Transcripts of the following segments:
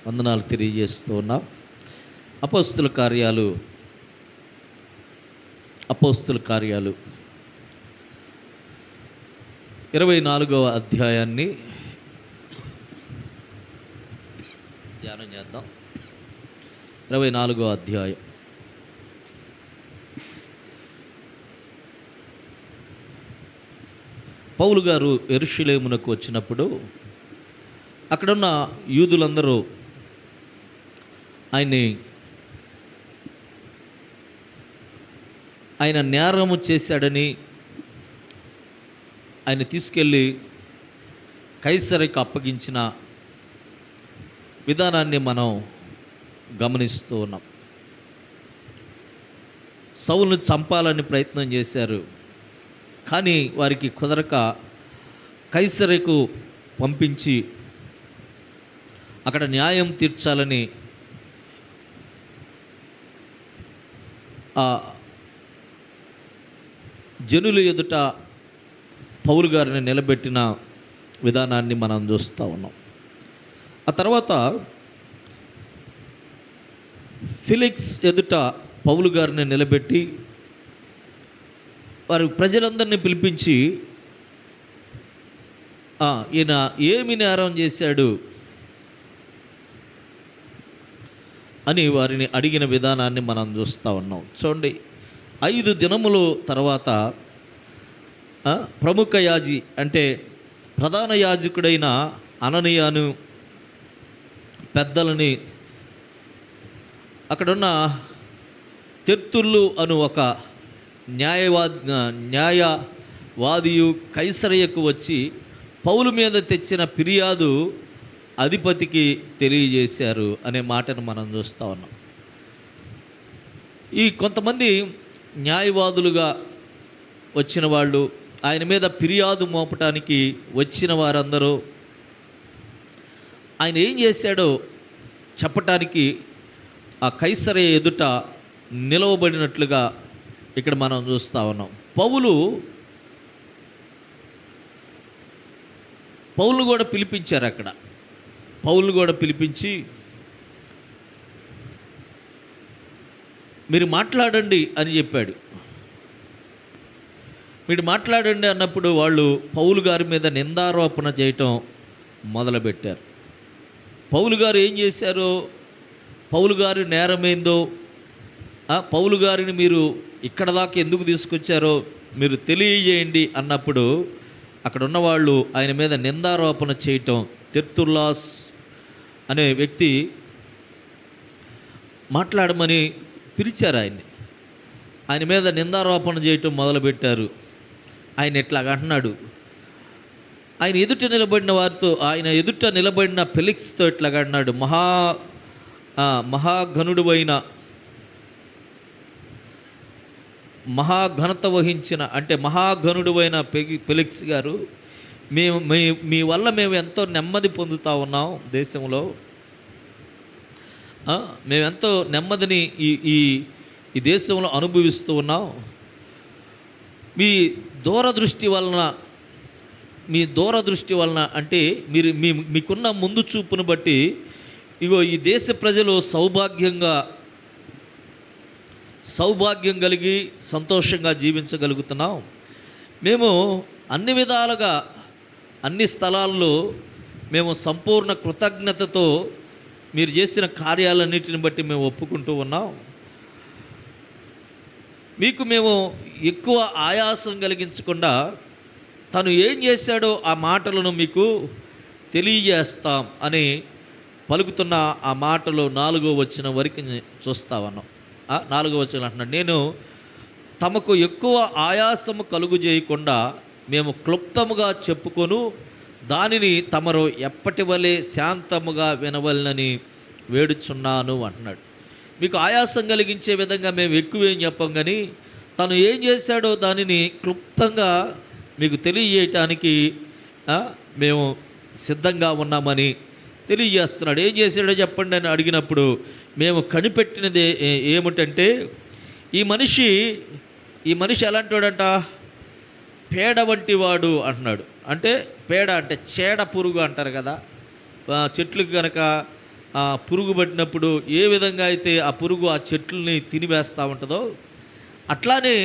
వందనాలు తెలియజేస్తూ ఉన్నాం. అపోస్తుల కార్యాలు 24వ అధ్యాయాన్ని ధ్యానం చేద్దాం. 24వ అధ్యాయం. పౌలు గారు యెరూషలేమునకు వచ్చినప్పుడు అక్కడున్న యూదులందరూ ఆయన నేరము చేశాడని ఆయన తీసుకెళ్ళి కైసరుకు అప్పగించిన విధానాన్ని మనం గమనిస్తూ ఉన్నాం. సౌలును చంపాలని ప్రయత్నం చేశారు, కానీ వారికి కుదరక కైసరుకు పంపించి అక్కడ న్యాయం తీర్చాలని ఆ జనుల ఎదుట పౌలు గారిని నిలబెట్టిన విధానాన్ని మనం చూస్తూ ఉన్నాం. ఆ తర్వాత ఫిలిక్స్ ఎదుట పౌలు గారిని నిలబెట్టి వారు ప్రజలందరినీ పిలిపించి ఈయన ఏమి నేరం చేశాడు అని వారిని అడిగిన విధానాన్ని మనం చూస్తూ ఉన్నాం. చూడండి, 5 దినముల తర్వాత ప్రముఖ యాజి అంటే ప్రధాన యాజకుడైన అననీయాను పెద్దలని అక్కడున్న తెర్తుళ్ళు అను ఒక న్యాయవాదియు కైసరయ్యకు వచ్చి పౌలు మీద తెచ్చిన ఫిర్యాదు అధిపతికి తెలియజేశారు అనే మాటను మనం చూస్తూ ఉన్నాం. ఈ కొంతమంది న్యాయవాదులుగా వచ్చిన వాళ్ళు, ఆయన మీద ఫిర్యాదు మోపటానికి వచ్చిన వారందరూ ఆయన ఏం చేశాడో చెప్పటానికి ఆ కైసరయ్య ఎదుట నిలవబడినట్లుగా ఇక్కడ మనం చూస్తూ ఉన్నాం. పౌలు కూడా పిలిపించారు. అక్కడ పౌలు కూడా పిలిపించి మీరు మాట్లాడండి అని చెప్పాడు. మీరు మాట్లాడండి అన్నప్పుడు వాళ్ళు పౌలు గారి మీద నిందారోపణ చేయటం మొదలుపెట్టారు. పౌలు గారు ఏం చేశారో, పౌలు గారి నేరమేందో, పౌలు గారిని మీరు ఇక్కడ దాకా ఎందుకు తీసుకొచ్చారో మీరు తెలియజేయండి అన్నప్పుడు అక్కడ ఉన్నవాళ్ళు ఆయన మీద నిందారోపణ చేయటం, తెర్తుల్లాస్ అనే వ్యక్తి మాట్లాడమని పిలిచారు. ఆయన మీద నిందారోపణ చేయటం మొదలుపెట్టారు. ఆయన ఇట్లాగ అంటున్నాడు, ఆయన ఎదుట నిలబడిన వారితో, ఆయన ఎదుట నిలబడిన ఫెలిక్స్తో ఇట్లాగ అంటున్నాడు, మహాఘనత వహించిన అంటే మహాఘనుడు అయిన ఫెలిక్స్ గారు, మీ వల్ల మేము ఎంతో నెమ్మది పొందుతూ ఉన్నాం. దేశంలో మేమెంతో నెమ్మదిని ఈ దేశంలో అనుభవిస్తూ ఉన్నాం. మీ దూరదృష్టి వలన అంటే మీకున్న ముందు చూపును బట్టి ఇగో ఈ దేశ ప్రజలు సౌభాగ్యం కలిగి సంతోషంగా జీవించగలుగుతున్నాం. మేము అన్ని విధాలుగా అన్ని స్థలాల్లో మేము సంపూర్ణ కృతజ్ఞతతో మీరు చేసిన కార్యాలన్నిటిని బట్టి మేము ఒప్పుకుంటూ ఉన్నాం. మీకు మేము ఎక్కువ ఆయాసం కలిగించకుండా తను ఏం చేశాడో ఆ మాటలను మీకు తెలియజేస్తాం అని పలుకుతున్న ఆ మాటలో 4వ వచనం వరకు చూస్తా ఉన్నాం. 4వ వచనం అంటున్నాడు, నేను తమకు ఎక్కువ ఆయాసము కలుగు చేయకుండా మేము క్లుప్తముగా చెప్పుకొను దానిని తమరు ఎప్పటి వలె శాంతముగా వినవలనని వేడుచున్నాను అంటున్నాడు. మీకు ఆయాసం కలిగించే విధంగా మేము ఎక్కువేం చెప్పం, కానీ తను ఏం చేశాడో దానిని క్లుప్తంగా మీకు తెలియజేయటానికి మేము సిద్ధంగా ఉన్నామని తెలియజేస్తున్నాడు. ఏం చేశాడో చెప్పండి అని అడిగినప్పుడు మేము కనిపెట్టినది ఏమిటంటే, ఈ మనిషి ఎలాంటి వాడంట, పేడ వంటి వాడు అంటున్నాడు. అంటే పేడ అంటే చేడ పురుగు అంటారు కదా, చెట్లకు కనుక ఆ పురుగు పట్టినప్పుడు ఏ విధంగా అయితే ఆ పురుగు ఆ చెట్లని తినివేస్తూ ఉంటుందో, అట్లానే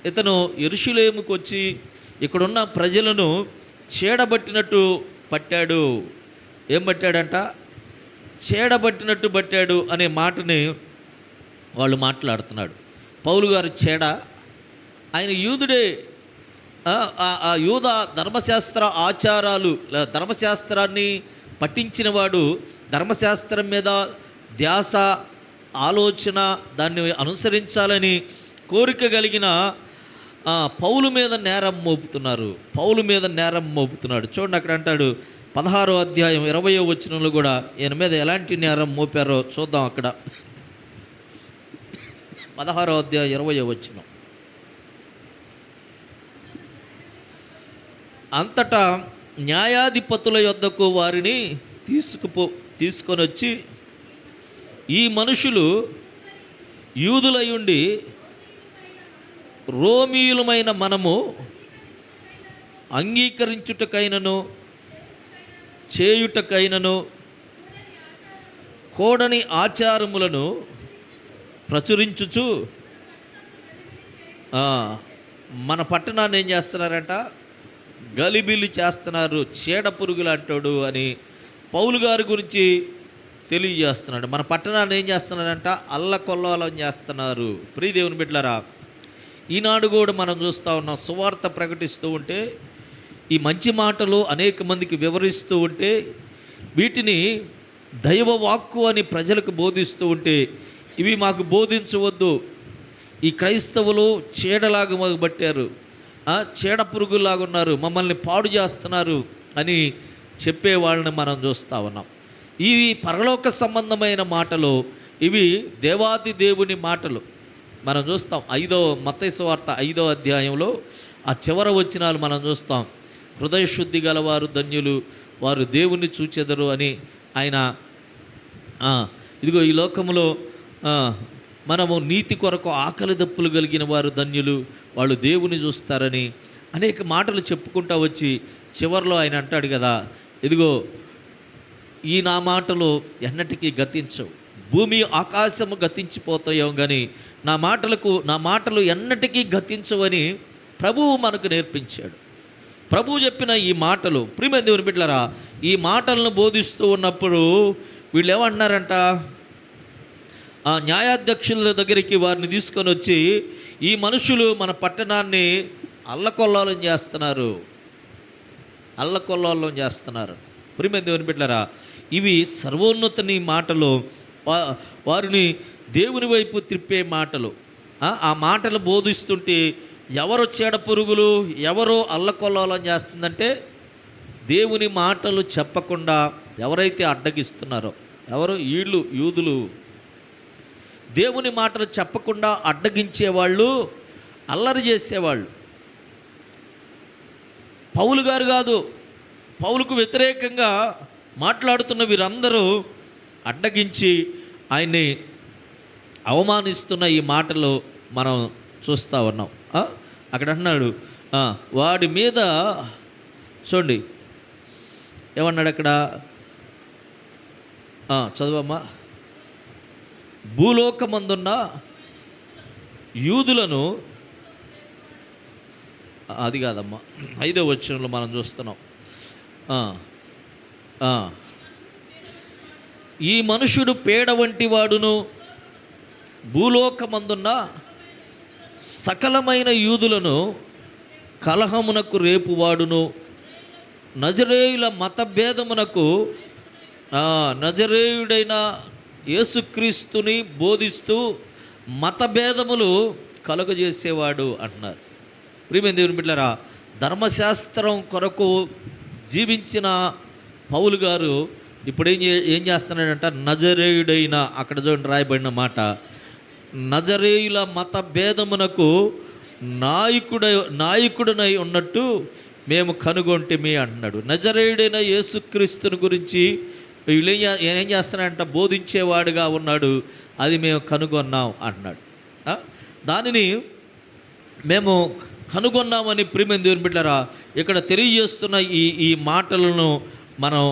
ఇతను యెరూషలేముకు వచ్చి ఇక్కడున్న ప్రజలను చీడబట్టినట్టు పట్టాడు. ఏం పట్టాడంట? చీడబట్టినట్టు పట్టాడు అనే మాటని వాళ్ళు మాట్లాడుతున్నాడు. పౌలు గారు చీడ, ఆయన యూదుడే. ఆ యూద ధర్మశాస్త్ర ఆచారాలు, ధర్మశాస్త్రాన్ని పఠించినవాడు, ధర్మశాస్త్రం మీద ధ్యాస, ఆలోచన, దాన్ని అనుసరించాలని కోరిక కలిగిన పౌలు మీద నేరం మోపుతున్నారు. పౌలు మీద నేరం మోపుతున్నాడు. చూడండి, అక్కడ అంటాడు 16వ అధ్యాయం 20వ వచనంలో కూడా ఈయన మీద ఎలాంటి నేరం మోపారో చూద్దాం. అక్కడ 16వ అధ్యాయం 20వ వచనం. అంతటా న్యాయాధిపతుల యొద్దకు వారిని తీసుకొని వచ్చి, ఈ మనుషులు యూదులయుండి రోమీయులమైన మనము అంగీకరించుటకైనను చేయుటకైనను కోడని ఆచారములను ప్రచురించుచు మన పట్టణాన్ని ఏం చేస్తున్నారంట? గలిబిలి చేస్తున్నారు, చీడ పురుగులు అంటాడు అని పౌలు గారి గురించి తెలియజేస్తున్నాడు. మన పట్టణాన్ని ఏం చేస్తున్నారంట? అల్లకొల్లోలం చేస్తున్నారు. ప్రియదేవుని బిడ్డలారా, ఈనాడు కూడా మనం చూస్తూ ఉన్నాం. సువార్త ప్రకటిస్తూ ఉంటే, ఈ మంచి మాటలు అనేక మందికి వివరిస్తూ ఉంటే, వీటిని దైవ వాక్కు అని ప్రజలకు బోధిస్తూ ఉంటే, ఇవి మాకు బోధించవద్దు, ఈ క్రైస్తవులు చీడలాగా మాకు పట్టారు, చీడ పురుగులాగా ఉన్నారు, మమ్మల్ని పాడు చేస్తున్నారు అని చెప్పే వాళ్ళని మనం చూస్తూ ఉన్నాం. ఇవి పరలోక సంబంధమైన మాటలు, ఇవి దేవాది దేవుని మాటలు. మనం చూస్తాం మత్తయి సువార్త 5వ అధ్యాయంలో ఆ చివర వచనాలు మనం చూస్తాం. హృదయశుద్ధి గలవారు ధన్యులు, వారు దేవుణ్ణి చూచెదరు అని ఆయన, ఇదిగో ఈ లోకంలో మనము నీతి కొరకు ఆకలి దప్పులు కలిగిన వారు ధన్యులు, వాళ్ళు దేవుని చూస్తారని అనేక మాటలు చెప్పుకుంటూ వచ్చి చివరిలో ఆయన అంటాడు కదా, ఇదిగో ఈ నా మాటలు ఎన్నటికీ గతించవు, భూమి ఆకాశము గతించిపోతాయో కానీ నా మాటలు ఎన్నటికీ గతించవని ప్రభువు మనకు నేర్పించాడు. ప్రభువు చెప్పిన ఈ మాటలు, ప్రియమైన దేవుని బిడ్డలారా, ఈ మాటలను బోధిస్తూ ఉన్నప్పుడు వీళ్ళు ఏమంటున్నారంట? ఆ న్యాయాధ్యక్షుల దగ్గరికి వారిని తీసుకొని వచ్చి, ఈ మనుషులు మన పట్టణాన్ని అల్లకొల్లోలం చేస్తున్నారు. ప్రియమైన దేవుని బిడ్డలారా, ఇవి సర్వోన్నతుని మాటలు, వారిని దేవుని వైపు త్రిప్పే మాటలు. ఆ మాటలు బోధిస్తుంటే ఎవరు చీడ పురుగులు, ఎవరో అల్లకొల్లోలం చేస్తుందంటే దేవుని మాటలు చెప్పకుండా ఎవరైతే అడ్డగిస్తున్నారో, ఎవరు? వీళ్ళు యూదులు. దేవుని మాటలు చెప్పకుండా అడ్డగించేవాళ్ళు, అల్లరి చేసేవాళ్ళు. పౌలు గారు కాదు, పౌలుకు వ్యతిరేకంగా మాట్లాడుతున్న వీరందరూ అడ్డగించి ఆయన్ని అవమానిస్తున్న ఈ మాటలు మనం చూస్తూ ఉన్నాం. అక్కడ అన్నాడు, వాడి మీద చూడండి ఏమన్నాడు అక్కడ, చదువమ్మా. భూలోకమందున్న యూదులను, అది కాదమ్మా, 5వ వచనంలో మనం చూస్తున్నాం. ఈ మనుషుడు పేడ వంటి వాడును, భూలోకమందున్న సకలమైన యూదులను కలహమునకు రేపువాడును, నజరేయుల మతభేదమునకు, నజరేయుడైన యేసుక్రీస్తుని బోధిస్తూ మతభేదములు కలుగజేసేవాడు అంటున్నారు. ప్రియమైన దేవుని బిడ్డలారా, ధర్మశాస్త్రం కొరకు జీవించిన పౌలు గారు ఇప్పుడు ఏం చేస్తున్నాడంట? నజరేయుడైన, అక్కడ చూడండి రాయబడిన మాట, నజరేయుల మత భేదమునకు నాయకుడనై ఉన్నట్టు మేము కనుగొంటిమి అంటున్నాడు. నజరేయుడైన యేసుక్రీస్తుని గురించి వీళ్ళు ఏం చేస్తున్నాడంట? బోధించేవాడుగా ఉన్నాడు, అది మేము కనుగొన్నాం అంటున్నాడు. దానిని మేము కనుగొన్నామని ప్రియమైన దేవుని బిడ్డలారా ఇక్కడ తెలియజేస్తున్న ఈ మాటలను మనం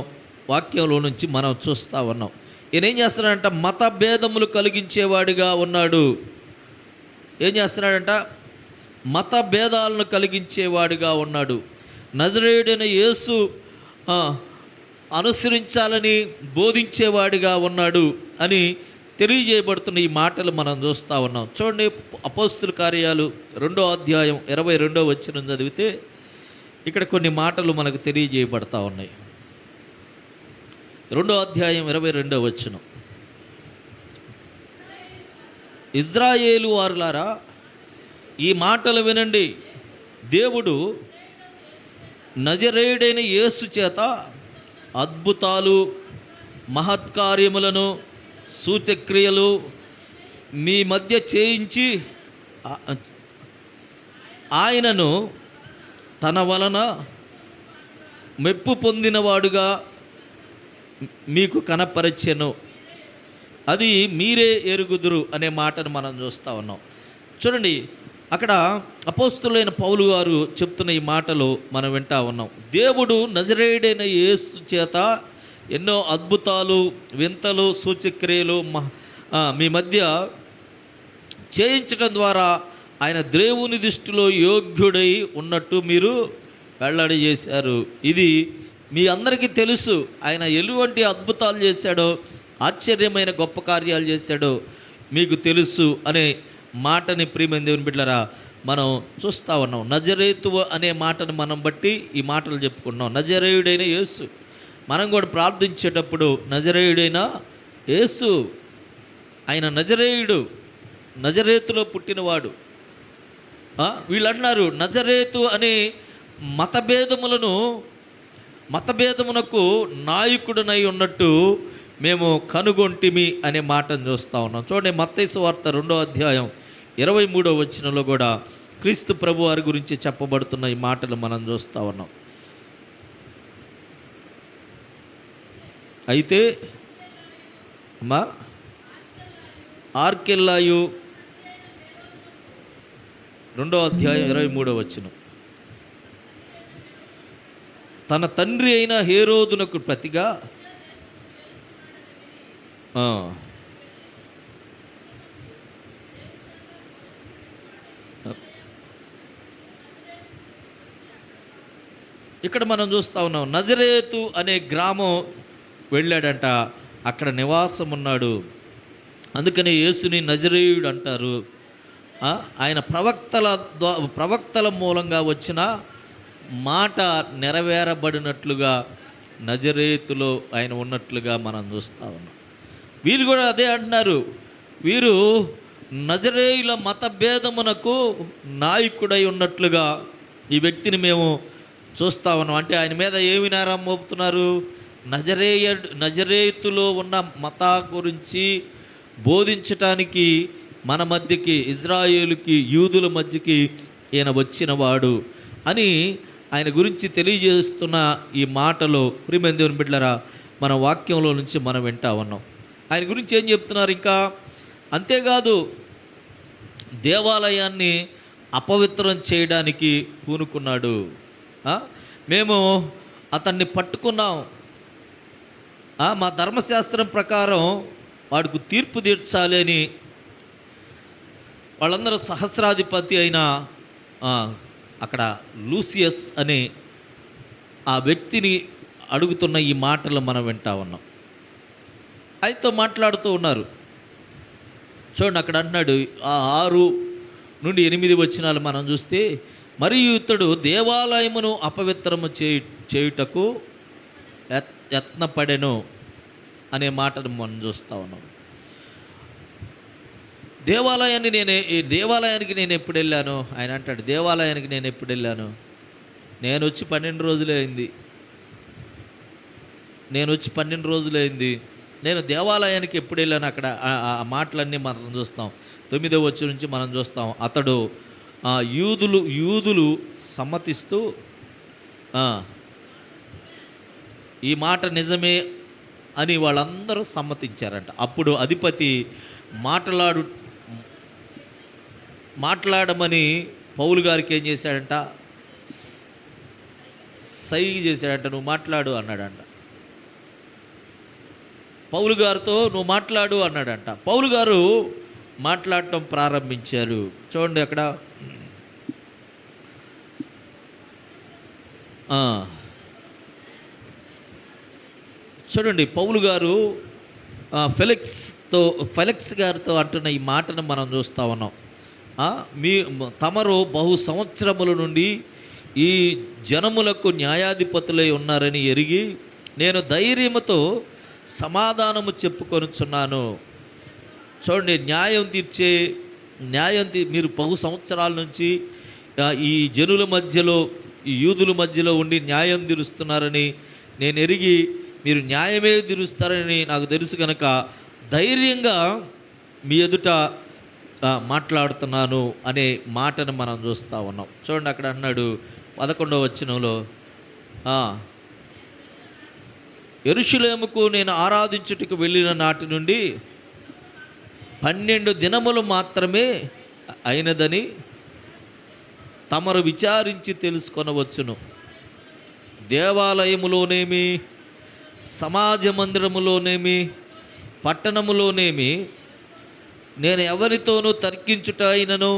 వాక్యంలో నుంచి మనం చూస్తూ ఉన్నాం. ఈయన ఏం చేస్తున్నాడంట? మత భేదములు కలిగించేవాడిగా ఉన్నాడు. ఏం చేస్తున్నాడంట? మత భేదాలను కలిగించేవాడిగా ఉన్నాడు. నజరేయుడైన యేసు అనుసరించాలని బోధించేవాడిగా ఉన్నాడు అని తెలియజేయబడుతున్న ఈ మాటలు మనం చూస్తూ ఉన్నాం. చూడండి, అపోస్తుల కార్యాలు 2వ అధ్యాయం 22వ వచనం చదివితే ఇక్కడ కొన్ని మాటలు మనకు తెలియజేయబడతా ఉన్నాయి. 2వ అధ్యాయం 22వ వచనం. ఇజ్రాయేలు వారులారా, ఈ మాటలు వినండి. దేవుడు నజరేయుడైన యేసు చేత అద్భుతాలు, మహత్కార్యములను, సూచక్రియలు మీ మధ్య చేయించి ఆయనను తన వలన మెప్పు పొందినవాడుగా మీకు కనపరచెను, అది మీరే ఎరుగుదురు అనే మాటను మనం చూస్తూ ఉన్నాం. చూడండి, అక్కడ అపోస్తులైన పౌలు గారు చెప్తున్న ఈ మాటలు మనం వింటా ఉన్నాం. దేవుడు నజరేయుడైన యేసు చేత ఎన్నో అద్భుతాలు, వింతలు, సూచక్రియలు మీ మధ్య చేయించడం ద్వారా ఆయన దేవుని దృష్టిలో యోగ్యుడై ఉన్నట్టు మీరు వెల్లడి చేశారు. ఇది మీ అందరికీ తెలుసు. ఆయన ఎటువంటి అద్భుతాలు చేశాడో, ఆశ్చర్యమైన గొప్ప కార్యాలు చేశాడో మీకు తెలుసు అనే మాటని ప్రియమైన దేవుని బిడ్డలారా మనం చూస్తూ ఉన్నాం. నజరేతు అనే మాటను మనం బట్టి ఈ మాటలు చెప్పుకున్నాం. నజరేయుడైన యేసు. మనం కూడా ప్రార్థించేటప్పుడు నజరేయుడైన యేసు, ఆయన నజరేయుడు, నజరేతులో పుట్టినవాడు. వీళ్ళు అంటున్నారు నజరేతు అనే మతభేదమునకు నాయకుడినై ఉన్నట్టు మేము కనుగొంటిమి అనే మాటను చూస్తూ ఉన్నాం. చూడండి, మత్తయి సువార్త 2వ అధ్యాయం 23వ వచనంలో కూడా క్రీస్తు ప్రభు వారి గురించి చెప్పబడుతున్న ఈ మాటలు మనం చూస్తూ ఉన్నాం. అయితే ఆర్కెల్లాయు 2వ అధ్యాయం 23వ వచనం. తన తండ్రి అయిన హేరోదునకు ప్రతిగా ఇక్కడ మనం చూస్తూ ఉన్నాం. నజరేతు అనే గ్రామం వెళ్ళాడంట, అక్కడ నివాసం ఉన్నాడు. అందుకని యేసుని నజరేయుడు అంటారు. ఆయన ప్రవక్తల మూలంగా వచ్చిన మాట నెరవేరబడినట్లుగా నజరేతులో ఆయన ఉన్నట్లుగా మనం చూస్తూ ఉన్నాం. వీరు కూడా అదే అంటున్నారు. వీరు నజరేయుల మత భేదమునకు నాయకుడై ఉన్నట్లుగా ఈ వ్యక్తిని మేము చూస్తూ ఉన్నాం. అంటే ఆయన మీద ఏమి నేరం మోపుతున్నారు? నజరేతులో ఉన్న మత గురించి బోధించటానికి మన మధ్యకి, ఇజ్రాయేలుకి, యూదుల మధ్యకి ఈయన వచ్చినవాడు అని ఆయన గురించి తెలియజేస్తున్న ఈ మాటలో ప్రియమైన దేవుని బిడ్డలారా మన వాక్యంలో నుంచి మనం వింటా ఉన్నాం. ఆయన గురించి ఏం చెప్తున్నారు? ఇంకా అంతేకాదు, దేవాలయాన్ని అపవిత్రం చేయడానికి పూనుకున్నాడు. మేము అతన్ని పట్టుకున్నాం, మా ధర్మశాస్త్రం ప్రకారం వాడికి తీర్పు తీర్చాలి అని వాళ్ళందరూ సహస్రాధిపతి అయిన అక్కడ లూసియస్ అనే ఆ వ్యక్తిని అడుగుతున్న ఈ మాటలు మనం వింటా ఉన్నాం. ఆయనతో మాట్లాడుతూ ఉన్నారు. చూడండి, అక్కడ అంటున్నాడు 6 నుండి 8 వచనాలు మనం చూస్తే, మరియు ఇతడు దేవాలయమును అపవిత్రము చేయుటకు యత్నపడెను అనే మాటను మనం చూస్తూ ఉన్నాం. దేవాలయానికి నేను ఎప్పుడు వెళ్ళాను? ఆయన అంటాడు, దేవాలయానికి నేను ఎప్పుడు వెళ్ళాను? నేను వచ్చి 12 రోజులే అయింది. నేను దేవాలయానికి ఎప్పుడు వెళ్ళాను? అక్కడ ఆ మాటలన్నీ మనం చూస్తాం. 9వ వచనం నుంచి మనం చూస్తాం. అతడు యూదులు సమ్మతిస్తూ ఈ మాట నిజమే అని వాళ్ళందరూ సమ్మతించారంట. అప్పుడు అధిపతి మాట్లాడమని పౌలు గారికి ఏం చేశాడంట? సైగ చేశాడంట, నువ్వు మాట్లాడు అన్నాడంట. పౌలు గారితో నువ్వు మాట్లాడు అన్నాడంట. పౌలు గారు మాట్లాడటం ప్రారంభించారు. చూడండి అక్కడ చూడండి పౌలు గారు ఫెలిక్స్ గారితో అంటున్న ఈ మాటను మనం చూస్తూ ఉన్నాం. తమరు బహు సంవత్సరముల నుండి ఈ జనములకు న్యాయాధిపతులై ఉన్నారని ఎరిగి నేను ధైర్యముతో సమాధానము చెప్పుకొనుచున్నాను. చూడండి, మీరు బహు సంవత్సరాల నుంచి ఈ జనుల మధ్యలో, ఈ యూదుల మధ్యలో ఉండి న్యాయం తీరుస్తున్నారని నేను ఎరిగి మీరు న్యాయమే తీరుస్తారని నాకు తెలుసు కనుక ధైర్యంగా మీ ఎదుట మాట్లాడుతున్నాను అనే మాటను మనం చూస్తూ ఉన్నాం. చూడండి అక్కడ అన్నాడు 11వ వచనంలో, యెరూషలేముకు నేను ఆరాధించుటకు వెళ్ళిన నాటి నుండి 12 దినములు మాత్రమే అయినదని తమరు విచారించి తెలుసుకొనవచ్చును. దేవాలయములోనేమి, సమాజ మందిరములోనేమి, పట్టణములోనేమి నేను ఎవరితోనూ తర్కించుట అయినను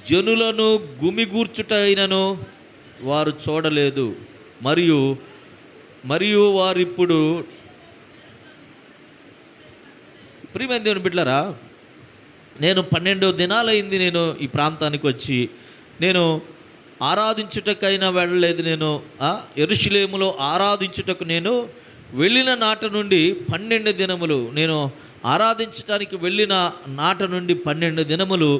జనులను గుమిగూర్చుట అయినను వారు చూడలేదు. మరియు వారిప్పుడు ప్రియమైన దేవుని బిడ్డలారా, నేను 12 దినాలైంది నేను ఈ ప్రాంతానికి వచ్చి, నేను ఆరాధించుటకైనా వెళ్ళలేదు. నేను యెరూషలేములో ఆరాధించుటకు నేను వెళ్ళిన నాట నుండి 12 దినములు, నేను ఆరాధించటానికి వెళ్ళిన నాట నుండి 12 దినములు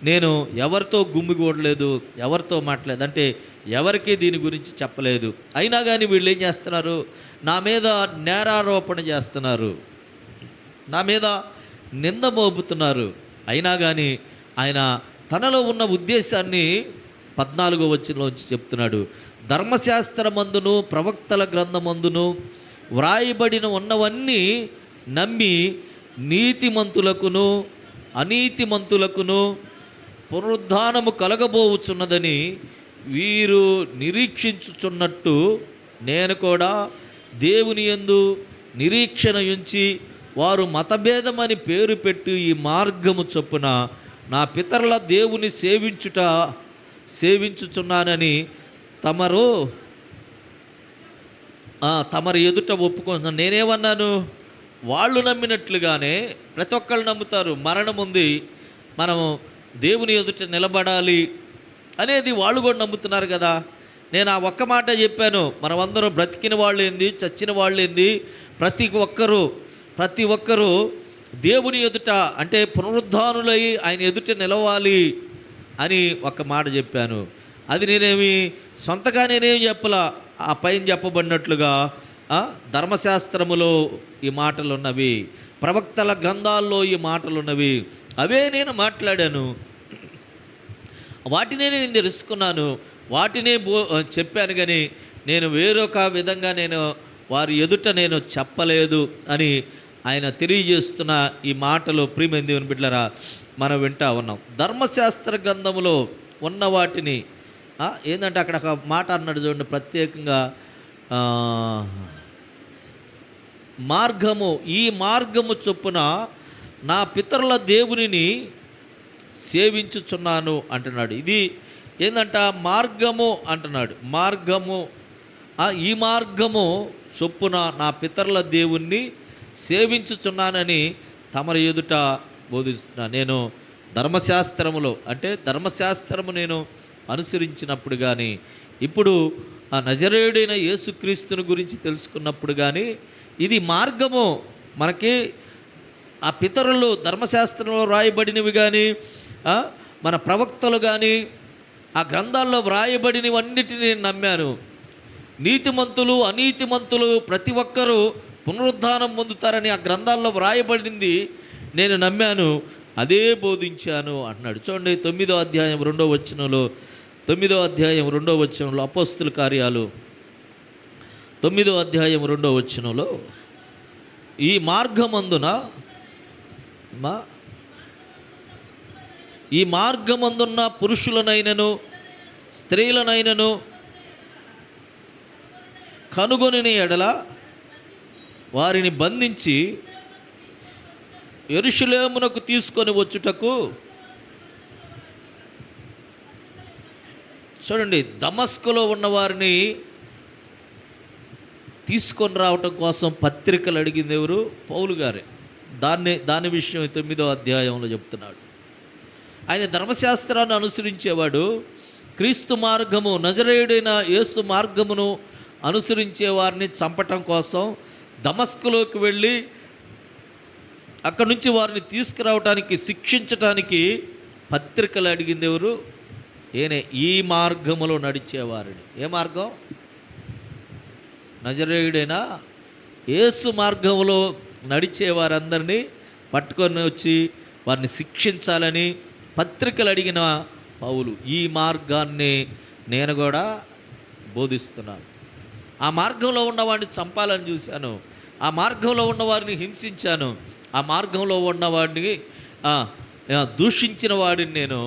నేను ఎవరితో గుమ్మిగూడలేదు, ఎవరితో మాట్లాడలేదు, అంటే ఎవరికీ దీని గురించి చెప్పలేదు. అయినా కానీ వీళ్ళు ఏం చేస్తున్నారు, నా మీద నేరారోపణ చేస్తున్నారు, నా మీద నింద మోపుతున్నారు. అయినా కానీ ఆయన తనలో ఉన్న ఉద్దేశాన్ని 14వ వచనంలోంచి చెప్తున్నాడు. ధర్మశాస్త్రమందును ప్రవక్తల గ్రంథమందును వ్రాయబడిన ఉన్నవన్నీ నమ్మి నీతిమంతులకును అనీతిమంతులకును పునరుద్ధానము కలగబోవుచున్నదని వీరు నిరీక్షించుచున్నట్టు నేను కూడా దేవుని యందు నిరీక్షణ ఉంచి వారు మతభేదమని పేరు పెట్టి ఈ మార్గము చొప్పున నా పితరుల దేవుని సేవించుచున్నానని తమరు ఎదుట ఒప్పుకుంటున్నాను. నేనేమన్నాను, వాళ్ళు నమ్మినట్లుగానే ప్రతి ఒక్కళ్ళు నమ్ముతారు, మరణం ఉంది, మనము దేవుని ఎదుట నిలబడాలి అనేది వాళ్ళు కూడా నమ్ముతున్నారు కదా. నేను ఆ ఒక్క మాట చెప్పాను, మనమందరం బ్రతికిన వాళ్ళు ఏంది, చచ్చిన వాళ్ళు ఏంది, ప్రతి ఒక్కరూ దేవుని ఎదుట, అంటే పునరుద్ధానులై ఆయన ఎదుట నిలవాలి అని ఒక మాట చెప్పాను. అది నేనేమి సొంతగా నేనేం చెప్పలా, ఆ పైన చెప్పబడినట్లుగా ధర్మశాస్త్రములో ఈ మాటలు ఉన్నవి, ప్రవక్తల గ్రంథాల్లో ఈ మాటలు ఉన్నవి, అవే నేను మాట్లాడాను, వాటినే నేను తెలుసుకున్నాను, వాటినే చెప్పాను. కానీ నేను వేరొక విధంగా నేను వారి ఎదుట నేను చెప్పలేదు అని ఆయన తెలియజేస్తున్న ఈ మాటలు ప్రియమైన దేవుని బిడ్డలారా మనం వింటా ఉన్నాం. ధర్మశాస్త్ర గ్రంథములో ఉన్న వాటిని ఏంటంటే అక్కడ ఒక మాట అన్నాడు చూడండి, ప్రత్యేకంగా ఈ మార్గము చొప్పున నా పితరుల దేవునిని సేవించుచున్నాను అంటున్నాడు. ఇది ఏంటంట, మార్గము అంటున్నాడు. ఈ మార్గము చొప్పున నా పితరుల దేవుణ్ణి సేవించుచున్నానని తమరి ఎదుట బోధిస్తున్నా. నేను ధర్మశాస్త్రము నేను అనుసరించినప్పుడు కానీ, ఇప్పుడు ఆ నజరేయుడైన యేసుక్రీస్తుని గురించి తెలుసుకున్నప్పుడు కానీ, ఇది మార్గము. మనకి ఆ పితరులు ధర్మశాస్త్రంలో వ్రాయబడినవి కానీ, మన ప్రవక్తలు కానీ ఆ గ్రంథాల్లో వ్రాయబడినవన్నిటిని నేను నమ్మాను. నీతిమంతులు అనీతిమంతులు ప్రతి ఒక్కరూ పునరుద్ధానం పొందుతారని ఆ గ్రంథాల్లో వ్రాయబడింది నేను నమ్మాను, అదే బోధించాను అంటున్నాడు. చూడండి 9వ అధ్యాయం 2వ వచనంలో అపోస్తుల కార్యాలు 9వ అధ్యాయం 2వ వచనంలో ఈ మార్గమందున్న పురుషులనైనను స్త్రీలనైనను కనుగొని ఎడల వారిని బంధించి యెరూషలేమునకు తీసుకొని వచ్చుటకు, చూడండి, దమస్కులో ఉన్న వారిని తీసుకొని రావటం కోసం పత్రికలు అడిగింది ఎవరు? పౌలు గారే. దాని విషయం 9వ అధ్యాయంలో చెప్తున్నాడు. ఆయన ధర్మశాస్త్రాన్ని అనుసరించేవాడు. క్రీస్తు మార్గము, నజరేయుడైన యేసు మార్గమును అనుసరించే వారిని చంపటం కోసం దమస్కులోకి వెళ్ళి అక్కడి నుంచి వారిని తీసుకురావటానికి, శిక్షించటానికి పత్రికలు అడిగింది ఎవరు? ఏనే ఈ మార్గములో నడిచేవారిని. ఏ మార్గం? నజరేయుడైన యేసు మార్గంలో నడిచే వారందరినీ పట్టుకొని వచ్చి వారిని శిక్షించాలని పత్రికలు అడిగిన పౌలు, ఈ మార్గాన్ని నేను కూడా బోధిస్తున్నాను. ఆ మార్గంలో ఉన్నవాడిని చంపాలని చూశాను, ఆ మార్గంలో ఉన్నవారిని హింసించాను, ఆ మార్గంలో ఉన్నవాడిని దూషించిన వాడిని నేను.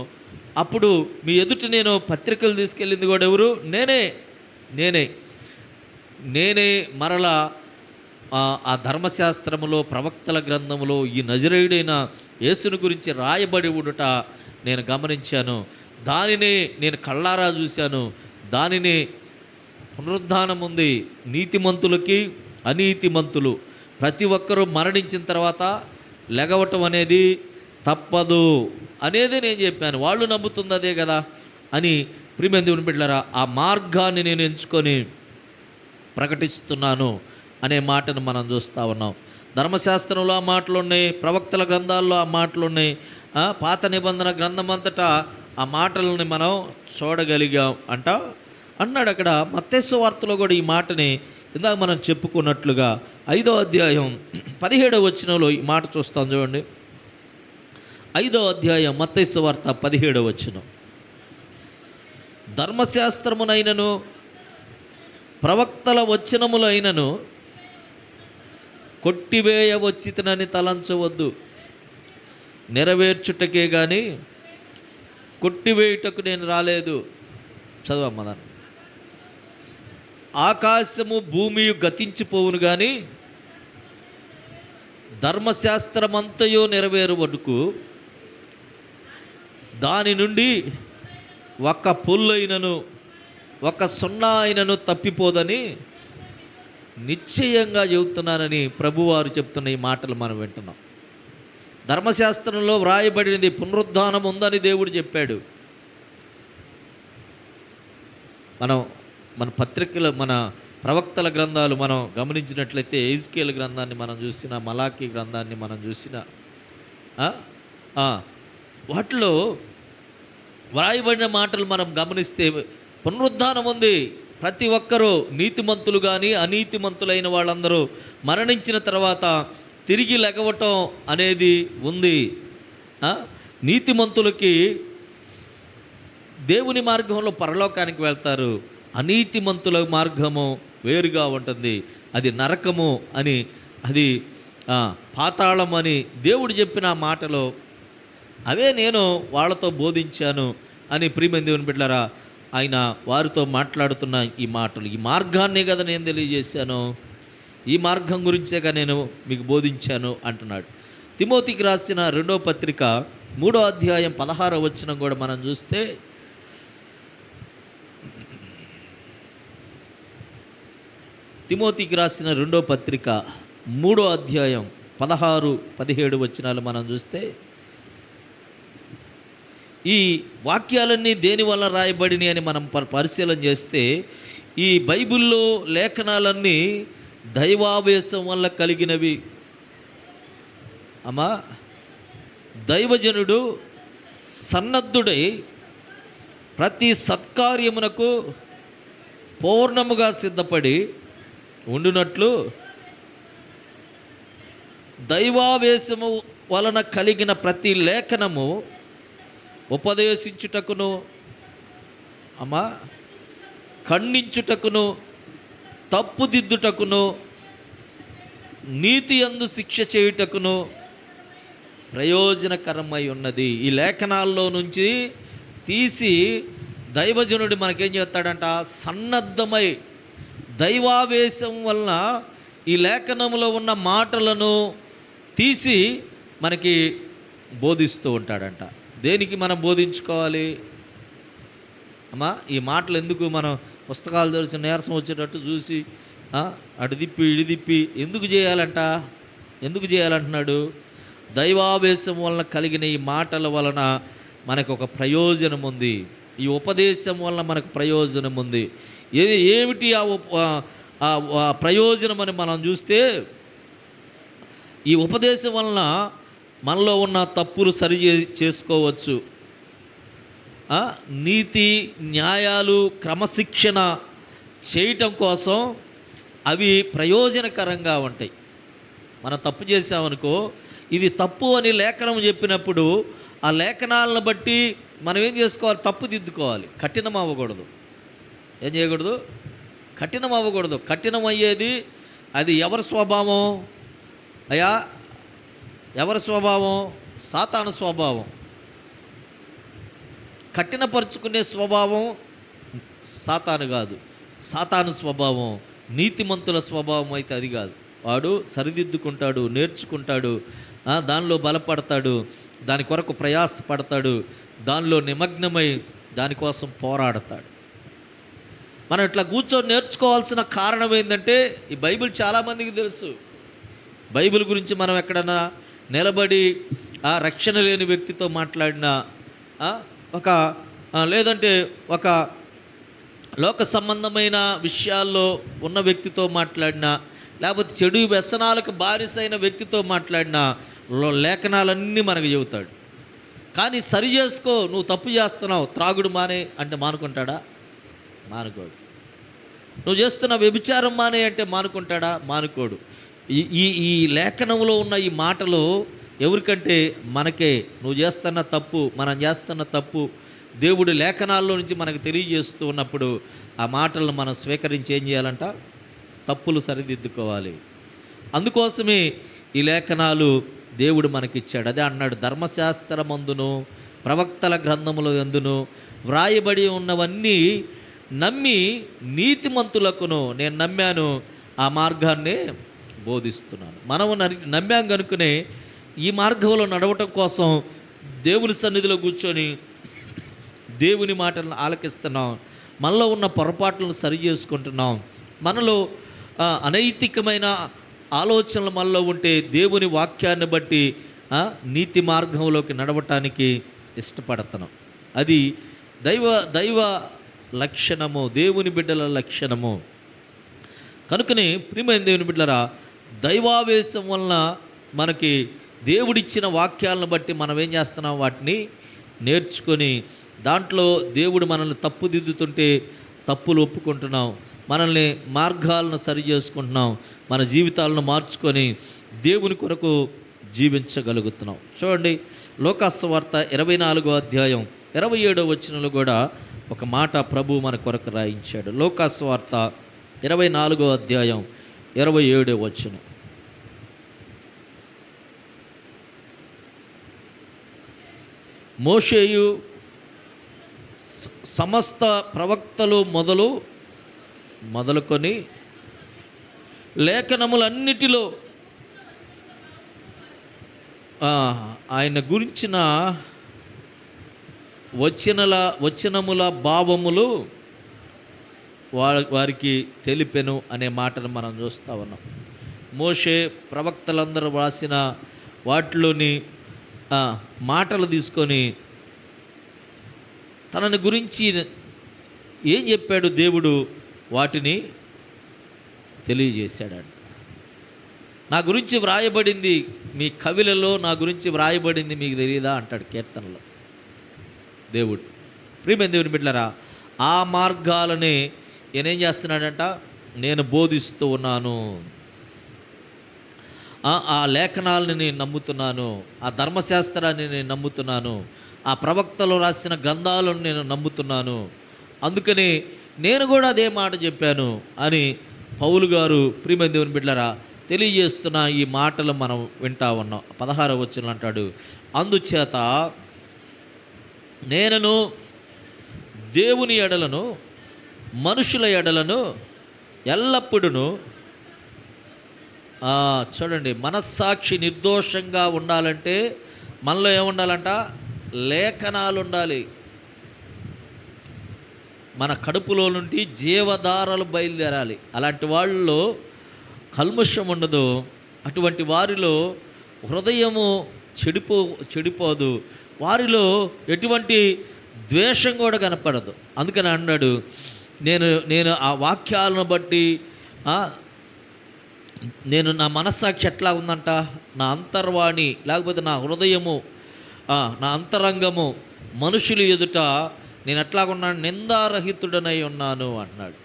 అప్పుడు మీ ఎదుట నేను పత్రికలు తీసుకెళ్ళింది కూడా ఎవరు? నేనే మరలా ఆ ధర్మశాస్త్రములో, ప్రవక్తల గ్రంథములో ఈ నజరేయుడైన యేసుని గురించి రాయబడి ఉండుట నేను గమనించాను. దానినే నేను కళ్ళారా చూశాను. దానినే పునరుద్ధానం ఉంది. నీతిమంతులకి అనీతిమంతులు ప్రతి ఒక్కరూ మరణించిన తర్వాత లెగవటం అనేది తప్పదు అనేది నేను చెప్పాను. వాళ్ళు నమ్ముతుంది అదే కదా అని ప్రియమైన దేవుని బిడ్డలారా, ఆ మార్గాన్ని నేను ఎంచుకొని ప్రకటిస్తున్నాను అనే మాటను మనం చూస్తూ ఉన్నాం. ధర్మశాస్త్రంలో ఆ మాటలు ఉన్నాయి, ప్రవక్తల గ్రంథాల్లో ఆ మాటలు ఉన్నాయి, పాత నిబంధన గ్రంథం అంతటా ఆ మాటలని మనం చూడగలిగాం అన్నాడు. అక్కడ మత్తయి సువార్తలో కూడా ఈ మాటని ఇందాక మనం చెప్పుకున్నట్లుగా 5వ అధ్యాయం 17వ వచనంలో ఈ మాట చూస్తాం. చూడండి, 5వ అధ్యాయం మత్తయి సువార్త 17వ వచనం. ధర్మశాస్త్రమునైనను ప్రవక్తల వచనములైనను కొట్టివేయవచ్చితనని తలంచవద్దు, నెరవేర్చుటకే కానీ కొట్టివేయుటకు నేను రాలేదు. చదవమ్మా దాన్ని. ఆకాశము భూమియు గతించిపోవును కానీ ధర్మశాస్త్రమంతయో నెరవేరువటుకు దాని నుండి ఒక్క పొల్లైనను ఒక సున్నా అయినను తప్పిపోదని నిశ్చయంగా చెబుతున్నానని ప్రభువారు చెప్తున్న ఈ మాటలు మనం వింటున్నాం. ధర్మశాస్త్రంలో వ్రాయబడినది పునరుద్ధానం ఉందని దేవుడు చెప్పాడు. మన పత్రికలు, మన ప్రవక్తల గ్రంథాలు మనం గమనించినట్లయితే ఎజ్కేల్ గ్రంథాన్ని మనం చూసిన, మలాకీ గ్రంథాన్ని మనం చూసిన, వాటిలో వ్రాయబడిన మాటలు మనం గమనిస్తే పునరుద్ధానం ఉంది. ప్రతి ఒక్కరూ, నీతిమంతులు కానీ అనీతిమంతులైన వాళ్ళందరూ మరణించిన తర్వాత తిరిగి లెగవటం అనేది ఉంది. నీతిమంతులకి దేవుని మార్గంలో పరలోకానికి వెళ్తారు, అనీతిమంతుల మార్గము వేరుగా ఉంటుంది. అది నరకము అని, అది పాతాళం అని దేవుడు చెప్పిన మాటలో అవే నేను వాళ్ళతో బోధించాను అని ప్రియమైన దేవుని బిడ్డలారా, ఆయన వారితో మాట్లాడుతున్న ఈ మాటలు, ఈ మార్గాన్నే కదా నేను తెలియజేశాను, ఈ మార్గం గురించేగా నేను మీకు బోధించాను అంటున్నాడు. తిమోతికి రాసిన 2వ పత్రిక 3వ అధ్యాయం 16వ వచనం కూడా మనం చూస్తే, తిమోతికి రాసిన 2వ పత్రిక 3వ అధ్యాయం 16-17 వచనాలు మనం చూస్తే, ఈ వాక్యాలన్నీ దేని వల్ల రాయబడినాయి అని మనం పరిశీలన చేస్తే, ఈ బైబిల్లో లేఖనాలన్నీ దైవావేశం వల్ల కలిగినవి. అమ్మా, దైవజనుడు సన్నద్ధుడై ప్రతి సత్కార్యమునకు పూర్ణముగా సిద్ధపడి ఉండునట్లు దైవావేశము వలన కలిగిన ప్రతి లేఖనము ఉపదేశించుటకును, ఖండించుటకును, తప్పుదిద్దుటకును, నీతి యందు శిక్ష చేయుటకును ప్రయోజనకరమై ఉన్నది. ఈ లేఖనాల్లో నుంచి తీసి దైవజనుడు మనకేం చేస్తాడంట? సన్నద్ధమై దైవావేశం వలన ఈ లేఖనంలో ఉన్న మాటలను తీసి మనకి బోధిస్తూ ఉంటాడంట. దేనికి మనం బోధించుకోవాలి? అమ్మా, ఈ మాటలు ఎందుకు మనం పుస్తకాలు తెరిచి నీరసం వచ్చేటట్టు చూసి అటు తిప్పి ఇడి తిప్పి ఎందుకు చేయాలంట? ఎందుకు చేయాలంటున్నాడు? దైవావేశం వలన కలిగిన ఈ మాటల వలన మనకు ఒక ప్రయోజనం ఉంది. ఈ ఉపదేశం వలన మనకు ప్రయోజనం ఉంది. ఏమిటి ఆ ప్రయోజనం అని మనం చూస్తే, ఈ ఉపదేశం వలన మనలో ఉన్న తప్పులు సరి చేసుకోవచ్చు. నీతి న్యాయాలు క్రమశిక్షణ చేయటం కోసం అవి ప్రయోజనకరంగా ఉంటాయి. మనం తప్పు చేసామనుకో, ఇది తప్పు అని లేఖనం చెప్పినప్పుడు ఆ లేఖనాలను బట్టి మనం ఏం చేసుకోవాలి? తప్పు దిద్దుకోవాలి. కఠినం అవ్వకూడదు. ఏం చేయకూడదు? కఠినం అవ్వకూడదు. కఠినం అయ్యేది అది ఎవరి స్వభావం? అయ్యా, ఎవరి స్వభావం? సాతాను స్వభావం. కఠినపరుచుకునే స్వభావం సాతాను కాదు. సాతాను స్వభావం నీతిమంతుల స్వభావం అయితే అది కాదు. వాడు సరిదిద్దుకుంటాడు, నేర్చుకుంటాడు, దానిలో బలపడతాడు, దాని కొరకు ప్రయాసపడతాడు, దానిలో నిమగ్నమై దానికోసం పోరాడతాడు. మనం ఇట్లా కూర్చొని నేర్చుకోవాల్సిన కారణం ఏంటంటే, ఈ బైబిల్ చాలామందికి తెలుసు. బైబిల్ గురించి మనం ఎక్కడన్నా నిలబడి రక్షణ లేని వ్యక్తితో మాట్లాడినా, లేదంటే ఒక లోక సంబంధమైన విషయాల్లో ఉన్న వ్యక్తితో మాట్లాడినా, లేకపోతే చెడు వ్యసనాలకు బానిసైన వ్యక్తితో మాట్లాడినా లేఖనాలన్నీ మనకు చెబుతాడు. కానీ సరి చేసుకో, నువ్వు తప్పు చేస్తున్నావు, త్రాగుడు మానే అంటే మానుకుంటాడా? మానుకోడు. నువ్వు చేస్తున్న వ్యభిచారం మానే అంటే మానుకుంటాడా? మానుకోడు. ఈ లేఖనంలో ఉన్న ఈ మాటలు ఎవరికంటే మనకే. నువ్వు చేస్తున్న తప్పు, మనం చేస్తున్న తప్పు దేవుడి లేఖనాల్లో నుంచి మనకు తెలియజేస్తూ ఉన్నప్పుడు ఆ మాటలను మనం స్వీకరించి ఏం చేయాలంట? తప్పులు సరిదిద్దుకోవాలి. అందుకోసమే ఈ లేఖనాలు దేవుడు మనకిచ్చాడు. అదే అన్నాడు, ధర్మశాస్త్రమందును ప్రవక్తల గ్రంథముల యందును వ్రాయబడి ఉన్నవన్నీ నమ్మి నీతిమంతులకును నేను నమ్మాను, ఆ మార్గాన్నే బోధిస్తున్నాను. మనము నమ్మాం కనుకనే ఈ మార్గంలో నడవటం కోసం దేవుని సన్నిధిలో కూర్చొని దేవుని మాటలను ఆలకిస్తున్నాం. మనలో ఉన్న పొరపాట్లను సరి చేసుకుంటున్నాం. మనలో అనైతికమైన ఆలోచనలు మనలో ఉంటే దేవుని వాక్యాన్ని బట్టి నీతి మార్గంలోకి నడవటానికి ఇష్టపడుతున్నాం. అది దైవ లక్షణము, దేవుని బిడ్డల లక్షణము. కనుకనే ప్రియమైన దేవుని బిడ్డలారా, దైవావేశం వలన మనకి దేవుడిచ్చిన వాక్యాలను బట్టి మనం ఏం చేస్తున్నాం? వాటిని నేర్చుకొని దాంట్లో దేవుడు మనల్ని తప్పుదిద్దుతుంటే తప్పులు ఒప్పుకుంటున్నాం, మనల్ని మార్గాలను సరి చేసుకుంటున్నాం, మన జీవితాలను మార్చుకొని దేవుని కొరకు జీవించగలుగుతున్నాం. చూడండి, లోకాసువార్త 24వ అధ్యాయం 27వ వచనంలో కూడా ఒక మాట ప్రభు మన కొరకు రాయించాడు. లోకాసువార్త 24వ అధ్యాయం 27వ వచనం. మోషేయు సమస్త ప్రవక్తలు మొదలుకొని లేఖనములన్నిటిలో ఆయన గురించిన వచనముల భావములు వారికి తెలిపెను అనే మాటను మనం చూస్తూ ఉన్నాం. మోషే ప్రవక్తలందరూ రాసిన వాటిలోని మాటలు తీసుకొని తనని గురించి ఏం చెప్పాడు దేవుడు వాటిని తెలియజేశాడు. నా గురించి వ్రాయబడింది మీ కవిలలో, నా గురించి వ్రాయబడింది మీకు తెలియదా అంటాడు కీర్తనలో దేవుడు. ప్రియమైన దేవుని బిడ్డలారా, ఆ మార్గాలనే నేనేం చేస్తున్నాడంట? నేను బోధిస్తూ ఉన్నాను. ఆ లేఖనాలని నేను నమ్ముతున్నాను, ఆ ధర్మశాస్త్రాన్ని నేను నమ్ముతున్నాను, ఆ ప్రవక్తలు రాసిన గ్రంథాలను నేను నమ్ముతున్నాను. అందుకని నేను కూడా అదే మాట చెప్పాను అని పౌలు గారు ప్రియమైన దేవుని బిడ్డలారా తెలియజేస్తున్న ఈ మాటలు మనం వింటా ఉన్నాం. 16వ వచనం అంటాడు, అందుచేత నేనను దేవుని ఎడలను మనుషుల ఎడలను ఎల్లప్పుడూ చూడండి, మనస్సాక్షి నిర్దోషంగా ఉండాలంటే మనలో ఏముండాలంట? లేఖనాలు ఉండాలి. మన కడుపులో నుండి జీవధారలు బయలుదేరాలి. అలాంటి వాళ్ళలో కల్మషం ఉండదు. అటువంటి వారిలో హృదయము చెడిపోదు. వారిలో ఎటువంటి ద్వేషం కూడా కనపడదు. అందుకని అన్నాడు, నేను ఆ వాక్యాలను బట్టి నేను నా మనస్సాక్షి ఎట్లా ఉందంట, నా అంతర్వాణి లేకపోతే నా హృదయము, నా అంతరంగము మనుషులు ఎదుట నేను ఎట్లాగున్నాను, నిందారహితుడనై ఉన్నాను అన్నాడు.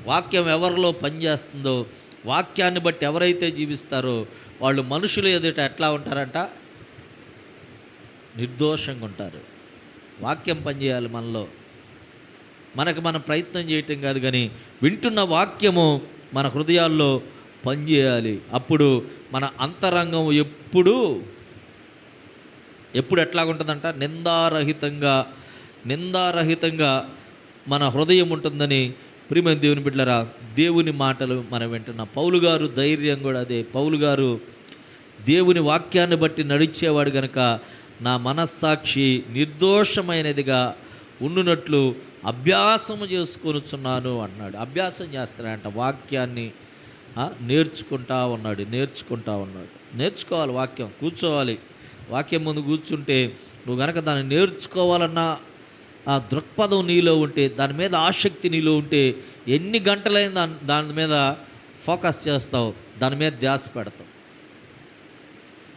వాక్యం ఎవరిలో పనిచేస్తుందో, వాక్యాన్ని బట్టి ఎవరైతే జీవిస్తారో వాళ్ళు మనుషుల ఎదుట ఎట్లా ఉంటారంట? నిర్దోషంగా ఉంటారు. వాక్యం పనిచేయాలి మనలో. మనం ప్రయత్నం చేయటం కాదు, కానీ వింటున్న వాక్యము మన హృదయాల్లో పనిచేయాలి. అప్పుడు మన అంతరంగం ఎప్పుడు ఎట్లాగుంటుందంట? నిందారహితంగా మన హృదయం ఉంటుందని ప్రియమైన దేవుని బిడ్డలారా, దేవుని మాటలు మనం వింటున్నాం. పౌలు గారు ధైర్యం కూడా అదే. పౌలు గారు దేవుని వాక్యాన్ని బట్టి నడిచేవాడు కనుక నా మనస్సాక్షి నిర్దోషమైనదిగా ఉండునట్లు అభ్యాసము చేసుకొనుచున్నాను అన్నాడు. అభ్యాసం చేస్తాడంట, వాక్యాన్ని నేర్చుకుంటా ఉన్నాడు. నేర్చుకోవాలి. వాక్యం కూర్చోవాలి. వాక్యం ముందు కూర్చుంటే నువ్వు కనుక దాన్ని నేర్చుకోవాలన్న ఆ దృక్పథం నీలో ఉంటే, దాని మీద ఆసక్తి నీలో ఉంటే, ఎన్ని గంటలైనా దాని మీద ఫోకస్ చేస్తావు, దాని మీద ధ్యాస పెడతావు.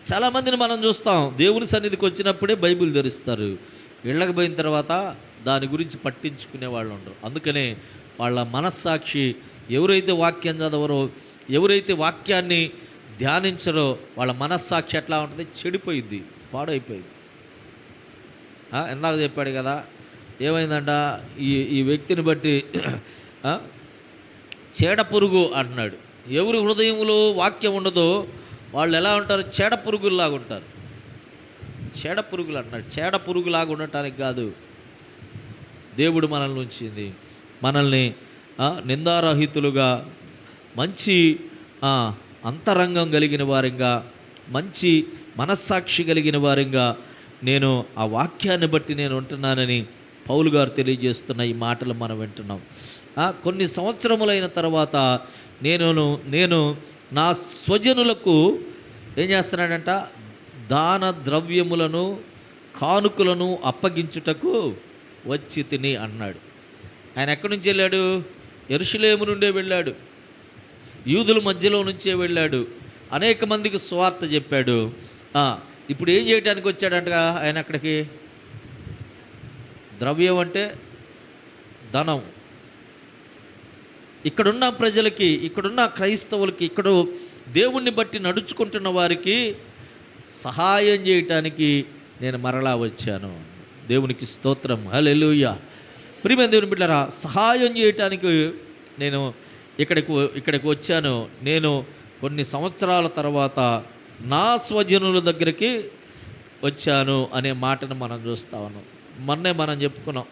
చాలామందిని మనం చూస్తాం, దేవుని సన్నిధికి వచ్చినప్పుడే బైబిల్ తెరుస్తారు, ఇళ్ళకి పోయిన తర్వాత దాని గురించి పట్టించుకునే వాళ్ళు ఉండరు. అందుకనే వాళ్ళ మనస్సాక్షి, ఎవరైతే వాక్యం చదవరో, ఎవరైతే వాక్యాన్ని ధ్యానించరో వాళ్ళ మనస్సాక్షి ఎట్లా ఉంటుంది? చెడిపోయింది, పాడైపోయింది. ఇందాక చెప్పాడు కదా, ఏమైందంట, ఈ వ్యక్తిని బట్టి చీడపురుగు అంటున్నాడు. ఎవరి హృదయంలో వాక్యం ఉండదో వాళ్ళు ఎలా ఉంటారు? చీడపురుగుల్లాగా ఉంటారు. చీడపురుగులు అంటున్నాడు. చీడపురుగులాగా ఉండటానికి కాదు దేవుడు మనల్ని ఉంచింది. మనల్ని నిందారహితులుగా, మంచి అంతరంగం కలిగిన వారంగా, మంచి మనస్సాక్షి కలిగిన వారంగా నేను ఆ వాక్యాన్ని బట్టి నేను ఉంటున్నానని పౌలు గారు తెలియజేస్తున్న ఈ మాటలు మనం వింటున్నాం. కొన్ని సంవత్సరములైన తర్వాత నేను నా స్వజనులకు ఏం చేస్తున్నాడంట? దాన ద్రవ్యములను కానుకలను అప్పగించుటకు వచ్చి తిని అన్నాడు. ఆయన ఎక్కడి నుంచి వెళ్ళాడు? యెరూషలేము నుండే వెళ్ళాడు. యూదుల మధ్యలో నుంచే వెళ్ళాడు. అనేక మందికి సువార్త చెప్పాడు. ఇప్పుడు ఏం చేయడానికి వచ్చాడంట ఆయన అక్కడికి? ద్రవ్యం అంటే ధనం. ఇక్కడున్న ప్రజలకి, ఇక్కడున్న క్రైస్తవులకి, ఇక్కడ దేవుణ్ణి బట్టి నడుచుకుంటున్న వారికి సహాయం చేయటానికి నేను మరలా వచ్చాను. దేవునికి స్తోత్రం, హల్లెలూయా. ప్రియమైన దేవుని బిడ్డలారా, సహాయం చేయటానికి నేను ఇక్కడికి వచ్చాను. నేను కొన్ని సంవత్సరాల తర్వాత నా స్వజనుల దగ్గరికి వచ్చాను అనే మాటను మనం చూస్తా ఉన్నాం. మొన్నే మనం చెప్పుకున్నాం,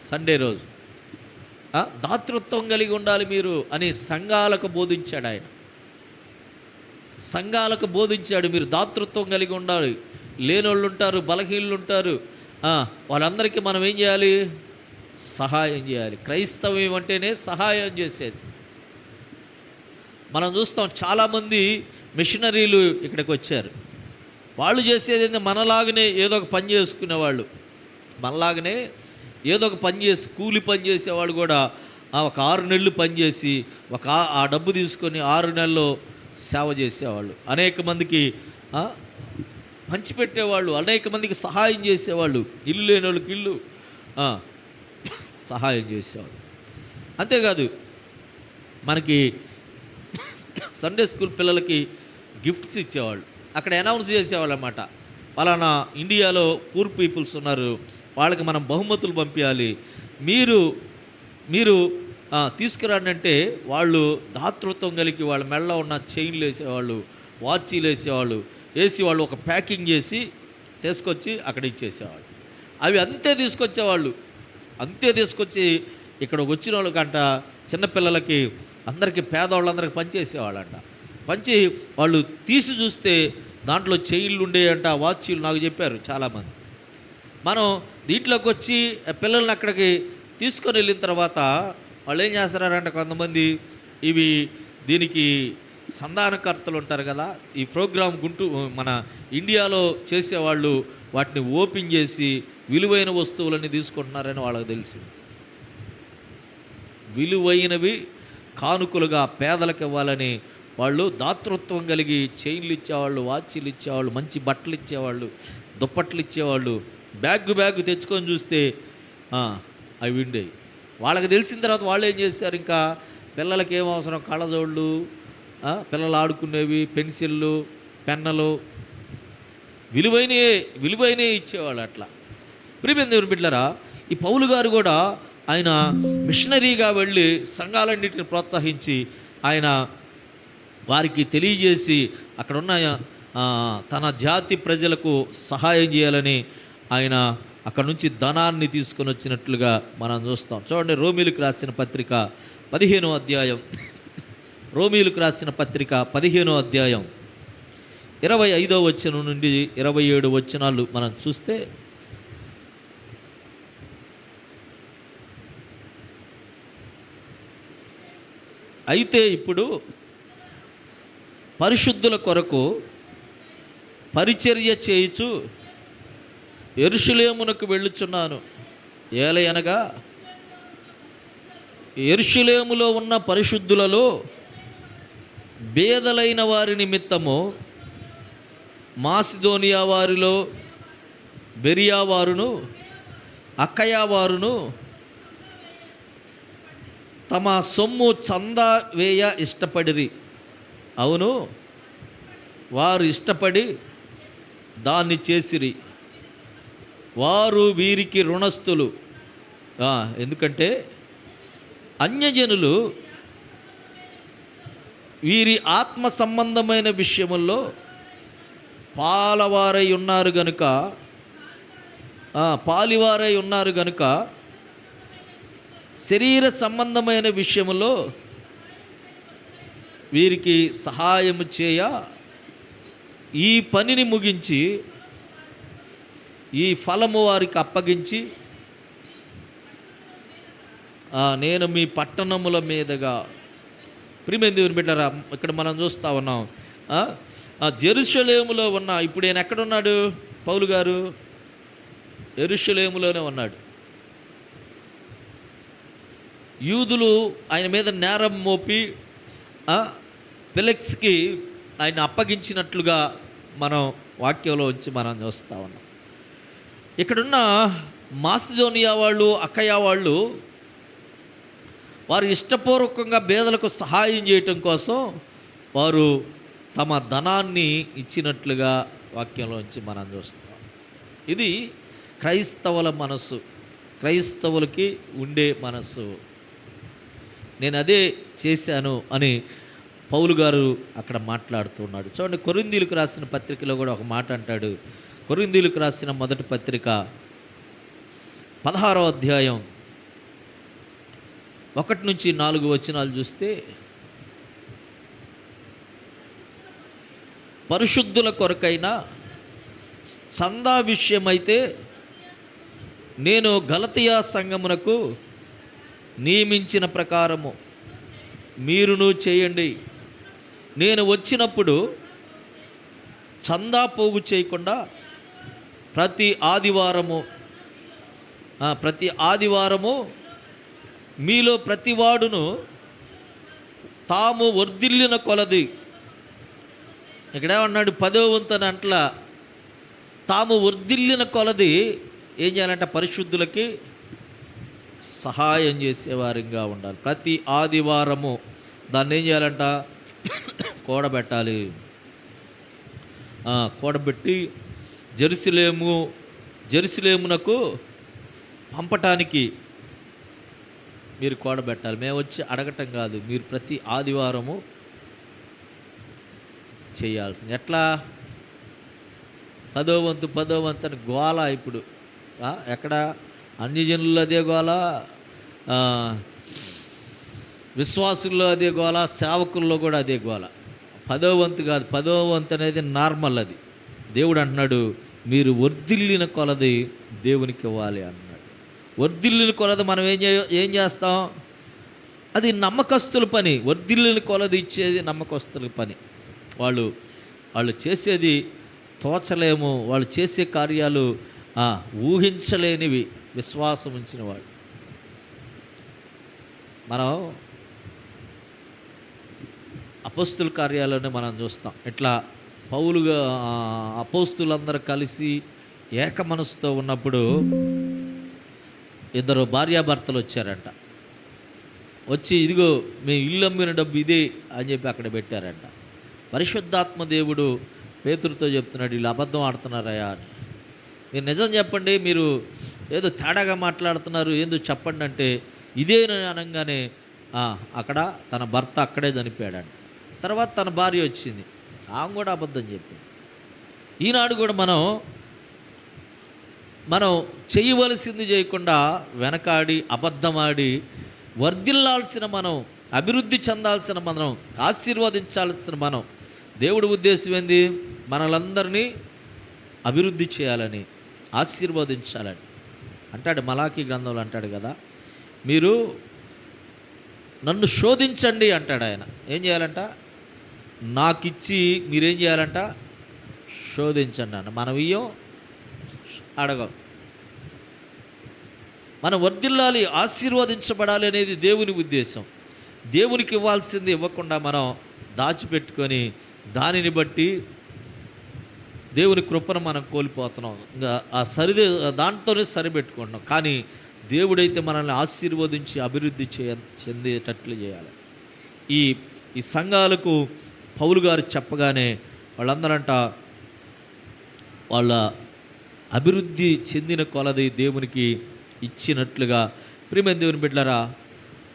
సండే రోజు దాతృత్వం కలిగి ఉండాలి మీరు అని సంఘాలకు బోధించాడు ఆయన. సంఘాలకు బోధించాడు, మీరు దాతృత్వం కలిగి ఉండాలి. లేనోళ్ళు ఉంటారు, బలహీనులు ఉంటారు, వాళ్ళందరికీ మనం ఏం చేయాలి? సహాయం చేయాలి. క్రైస్తవం అంటేనే సహాయం చేసేది. మనం చూస్తాం, చాలామంది మిషనరీలు ఇక్కడికి వచ్చారు. వాళ్ళు చేసేది ఏంటంటే మనలాగనే ఏదో ఒక పని చేసుకునేవాళ్ళు, మనలాగనే ఏదో ఒక పని చేసి, కూలి పని చేసేవాళ్ళు కూడా ఒక 6 నెలలు పనిచేసి ఆ డబ్బు తీసుకొని 6 నెలల్లో సేవ చేసేవాళ్ళు. అనేక మందికి పంచిపెట్టేవాళ్ళు, అనేక మందికి సహాయం చేసేవాళ్ళు. ఇల్లు లేని వాళ్ళకి ఇల్లు సహాయం చేసేవాళ్ళు. అంతేకాదు, మనకి సండే స్కూల్ పిల్లలకి గిఫ్ట్స్ ఇచ్చేవాళ్ళు. అక్కడ అనౌన్స్ చేసేవాళ్ళు అన్నమాట, పలానా ఇండియాలో పూర్ పీపుల్స్ ఉన్నారు, వాళ్ళకి మనం బహుమతులు పంపించాలి, మీరు తీసుకురండి అంటే వాళ్ళు దాతృత్వం కలిగి వాళ్ళ మెడలో ఉన్న చైన్లు వేసేవాళ్ళు, వాచీలు వేసేవాళ్ళు, వేసి వాళ్ళు ఒక ప్యాకింగ్ చేసి తీసుకొచ్చి అక్కడ ఇచ్చేసేవాళ్ళు. అవి అంతే తీసుకొచ్చేవాళ్ళు, అంతే తీసుకొచ్చి ఇక్కడ వచ్చిన వాళ్ళకంట, చిన్నపిల్లలకి, అందరికీ, పేదవాళ్ళందరికీ పనిచేసేవాళ్ళంట. పంచి వాళ్ళు తీసి చూస్తే దాంట్లో చైన్లు ఉండేయంట, వాచీలు నాకు చెప్పారు చాలామంది. మనం దీంట్లోకి వచ్చి పిల్లల్ని అక్కడికి తీసుకొని వెళ్ళిన తర్వాత వాళ్ళు ఏం చేస్తారంటే కొంతమంది ఇవి దీనికి సంధానకర్తలు ఉంటారు కదా, ఈ ప్రోగ్రాం మన ఇండియాలో చేసేవాళ్ళు వాటిని ఓపెన్ చేసి విలువైన వస్తువులన్నీ తీసుకుంటున్నారని వాళ్ళకి తెలిసింది. విలువైనవి కానుకలుగా పేదలకు ఇవ్వాలని వాళ్ళు దాతృత్వం కలిగి చైన్లు ఇచ్చేవాళ్ళు, వాచీలు ఇచ్చేవాళ్ళు, మంచి బట్టలు ఇచ్చేవాళ్ళు, దుప్పట్లు ఇచ్చేవాళ్ళు. బ్యాగ్ తెచ్చుకొని చూస్తే అవి ఉండేవి. వాళ్ళకి తెలిసిన తర్వాత వాళ్ళు ఏం చేశారు, ఇంకా పిల్లలకి ఏం అవసరం, కళ్ళజోళ్ళు, పిల్లలు ఆడుకునేవి, పెన్సిళ్ళు, పెన్నులు, విలువైనవి ఇచ్చేవాళ్ళు. అట్లా ప్రియమైన దేవుని బిడ్డలారా, ఈ పౌలు గారు కూడా ఆయన మిషనరీగా వెళ్ళి సంఘాలన్నింటిని ప్రోత్సహించి ఆయన వారికి తెలియజేసి అక్కడున్న తన జాతి ప్రజలకు సహాయం చేయాలని ఆయన అక్కడ నుంచి ధనాన్ని తీసుకొని వచ్చినట్లుగా మనం చూస్తాం. చూడండి, రోమీలకు రాసిన పత్రిక 15వ అధ్యాయం, రోమీలకు రాసిన పత్రిక 15వ అధ్యాయం 25వ వచనం నుండి 27 వచనాలు మనం చూస్తే, అయితే ఇప్పుడు పరిశుద్ధుల కొరకు పరిచర్య చేయుచు యెరూషలేమునకు వెళ్ళుచున్నాను. ఏలయనగా యెరూషలేములో ఉన్న పరిశుద్ధులలో బేదలైన వారి నిమిత్తము మాసిదోనియా వారిలో బెరియా వారును అక్కయ వారును తమ సొమ్ము చందా వేయ ఇష్టపడిరి. అవును, వారు ఇష్టపడి దాన్ని చేసిరి. వారు వీరికి రుణస్థులు. ఎందుకంటే అన్యజనులు వీరి ఆత్మ సంబంధమైన విషయముల్లో పాలివారై ఉన్నారు గనుక శరీర సంబంధమైన విషయంలో వీరికి సహాయము చేయ ఈ పనిని ముగించి ఈ ఫలము వారికి అప్పగించి నేను మీ పట్టణముల మీదుగా. ప్రియమైన దేవుని బిడ్డలారా, ఇక్కడ మనం చూస్తూ ఉన్నాం, జెరూషలేములో ఉన్న, ఇప్పుడు ఆయన ఎక్కడున్నాడు పౌలు గారు? యెరూషలేములోనే ఉన్నాడు. యూదులు ఆయన మీద నేరం మోపి ఫెలిక్స్కి ఆయన అప్పగించినట్లుగా మనం వాక్యంలో వచ్చి మనం చూస్తూ ఉన్నాం. ఇక్కడున్న మాసిదోనియా వాళ్ళు, అక్కయ వాళ్ళు వారు ఇష్టపూర్వకంగా పేదలకు సహాయం చేయటం కోసం వారు తమ ధనాన్ని ఇచ్చినట్లుగా వాక్యంలోంచి మనం చూస్తాం. ఇది క్రైస్తవుల మనస్సు, క్రైస్తవులకి ఉండే మనస్సు. నేను అదే చేశాను అని పౌలు గారు అక్కడ మాట్లాడుతున్నాడు. చూడండి, కొరింథీయులకు రాసిన పత్రికలో కూడా ఒక మాట అంటాడు. కొరింథీయులకు రాసిన మొదటి పత్రిక 16వ అధ్యాయం 1 నుంచి 4 వచనాలు చూస్తే, పరిశుద్ధుల కొరకైన చందా విషయమైతే నేను గలతీయా సంఘమునకు నియమించిన ప్రకారము మీరును చేయండి. నేను వచ్చినప్పుడు చందా పోగు చేయకుండా ప్రతి ఆదివారము మీలో ప్రతివాడును తాము వర్ధిల్లిన కొలది, ఇక్కడేమన్నాడు, 10వ వంతున అంట్లా తాము వర్ధిల్లిన కొలది ఏం చేయాలంటే పరిశుద్ధులకి సహాయం చేసేవారిగా ఉండాలి. ప్రతి ఆదివారము దాన్ని ఏం చేయాలంట, కూడబెట్టాలి. కూడబెట్టి జెరూసలేమునకు పంపటానికి మీరు కూడబెట్టాలి. మేము వచ్చి అడగటం కాదు, మీరు ప్రతి ఆదివారము చేయాల్సింది. ఎట్లా? 10వ వంతు అని గోల. ఇప్పుడు ఎక్కడ అన్యజనుల్లో అదే గోల, విశ్వాసుల్లో అదే గోల, సేవకుల్లో కూడా అదే గోల. 10వ వంతు కాదు, 10వ వంతు అనేది నార్మల్. అది దేవుడు అంటున్నాడు, మీరు వర్ధిల్లిన కొలది దేవునికి ఇవ్వాలి అన్నాడు. వర్ధిల్లిన కొలది మనం ఏం చేస్తాం? అది నమ్మకస్తుల పని. వర్ధిల్లిన కొలది ఇచ్చేది నమ్మకస్తుల పని. వాళ్ళు చేసేది తోచలేము, వాళ్ళు చేసే కార్యాలు ఊహించలేనివి విశ్వాసం ఉంచిన వాళ్ళు. మనం అపోస్తుల కార్యాలను మనం చూస్తాం. ఇట్లా పౌలుగా అపోస్తులందరూ కలిసి ఏక మనసుతో ఉన్నప్పుడు 2 భార్యాభర్తలు వచ్చారంట. వచ్చి ఇదిగో మీ ఇల్లు అమ్మిన డబ్బు ఇదే అని చెప్పి అక్కడ పెట్టారంట. పరిశుద్ధాత్మ దేవుడు పేతురుతో చెప్తున్నాడు, వీళ్ళు అబద్ధం ఆడుతున్నారయ్యా అని. మీరు నిజం చెప్పండి, మీరు ఏదో తేడాగా మాట్లాడుతున్నారు, ఏందో చెప్పండి అంటే ఇదేనని అనగానే అక్కడ తన భర్త అక్కడే చనిపోయాడంట. తర్వాత తన భార్య వచ్చింది, ఆమె కూడా అబద్ధం చెప్పింది. ఈనాడు కూడా మనం చేయవలసింది చేయకుండా వెనకాడి అబద్ధమాడి వర్ధిల్లాల్సిన మనం, అభివృద్ధి చెందాల్సిన మనం, ఆశీర్వదించాల్సిన మనం. దేవుడి ఉద్దేశం ఏంది? మనలందరినీ అభివృద్ధి చేయాలని, ఆశీర్వదించాలని అంటాడు. మలాకీ గ్రంథంలో అంటాడు కదా, మీరు నన్ను శోధించండి అంటాడు ఆయన. ఏం చేయాలంట? నాకిచ్చి మీరేం చేయాలంట? శోధించండి అన్న. మనం ఇయ్యం, అడగం. మనం వర్ధిల్లాలి, ఆశీర్వదించబడాలి అనేది దేవుని ఉద్దేశం. దేవునికి ఇవ్వాల్సింది ఇవ్వకుండా మనం దాచిపెట్టుకొని దానిని బట్టి దేవుని కృపను మనం కోల్పోతున్నాం. ఇంకా దాంతోనే సరిపెట్టుకుంటున్నాం. కానీ దేవుడైతే మనల్ని ఆశీర్వదించి అభివృద్ధి చెందేటట్లు చేయాలి. ఈ సంఘాలకు పౌలు గారు చెప్పగానే వాళ్ళందరంట వాళ్ళ అభివృద్ధి చెందిన కొలది దేవునికి ఇచ్చినట్లుగా. ప్రియమైన దేవుని బిడ్డలారా,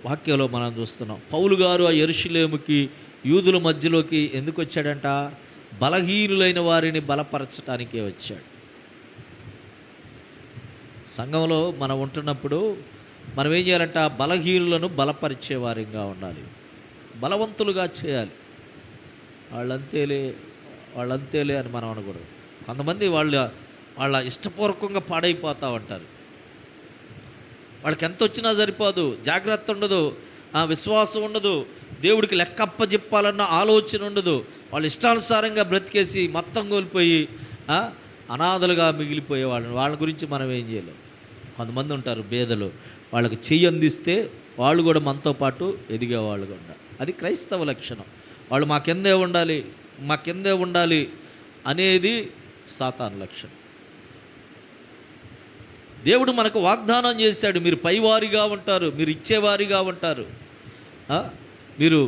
వాక్యంలో మనం చూస్తున్నాం. పౌలు గారు ఆ యెరూషలేముకి, యూదుల మధ్యలోకి ఎందుకు వచ్చాడంట? బలహీనులైన వారిని బలపరచడానికే వచ్చాడు. సంఘంలో మనం ఉంటున్నప్పుడు మనం ఏం చేయాలంట? బలహీనులను బలపరిచే వారిగా ఉండాలి, బలవంతులుగా చేయాలి. వాళ్ళంతేలే అని మనం అనకూడదు. కొంతమంది వాళ్ళ ఇష్టపూర్వకంగా పాడైపోతూ ఉంటారు. వాళ్ళకి ఎంత వచ్చినా సరిపోదు, జాగ్రత్త ఉండదు, విశ్వాసం ఉండదు, దేవుడికి లెక్కప్ప చెప్పాలన్న ఆలోచన ఉండదు. వాళ్ళు ఇష్టానుసారంగా బ్రతికేసి మొత్తం కోల్పోయి అనాథలుగా మిగిలిపోయే వాళ్ళ గురించి మనం ఏం చేయలేం. కొంతమంది ఉంటారు పేదలు, వాళ్ళకి చెయ్యి అందిస్తే వాళ్ళు కూడా మనతో పాటు ఎదిగేవాళ్ళు కూడా. అది క్రైస్తవ లక్షణం. వాళ్ళు మాకెందే ఉండాలి అనేది సాతాను లక్షణం. దేవుడు మనకు వాగ్దానం చేశాడు, మీరు పైవారిగా ఉంటారు, మీరు ఇచ్చేవారిగా ఉంటారు, మీరు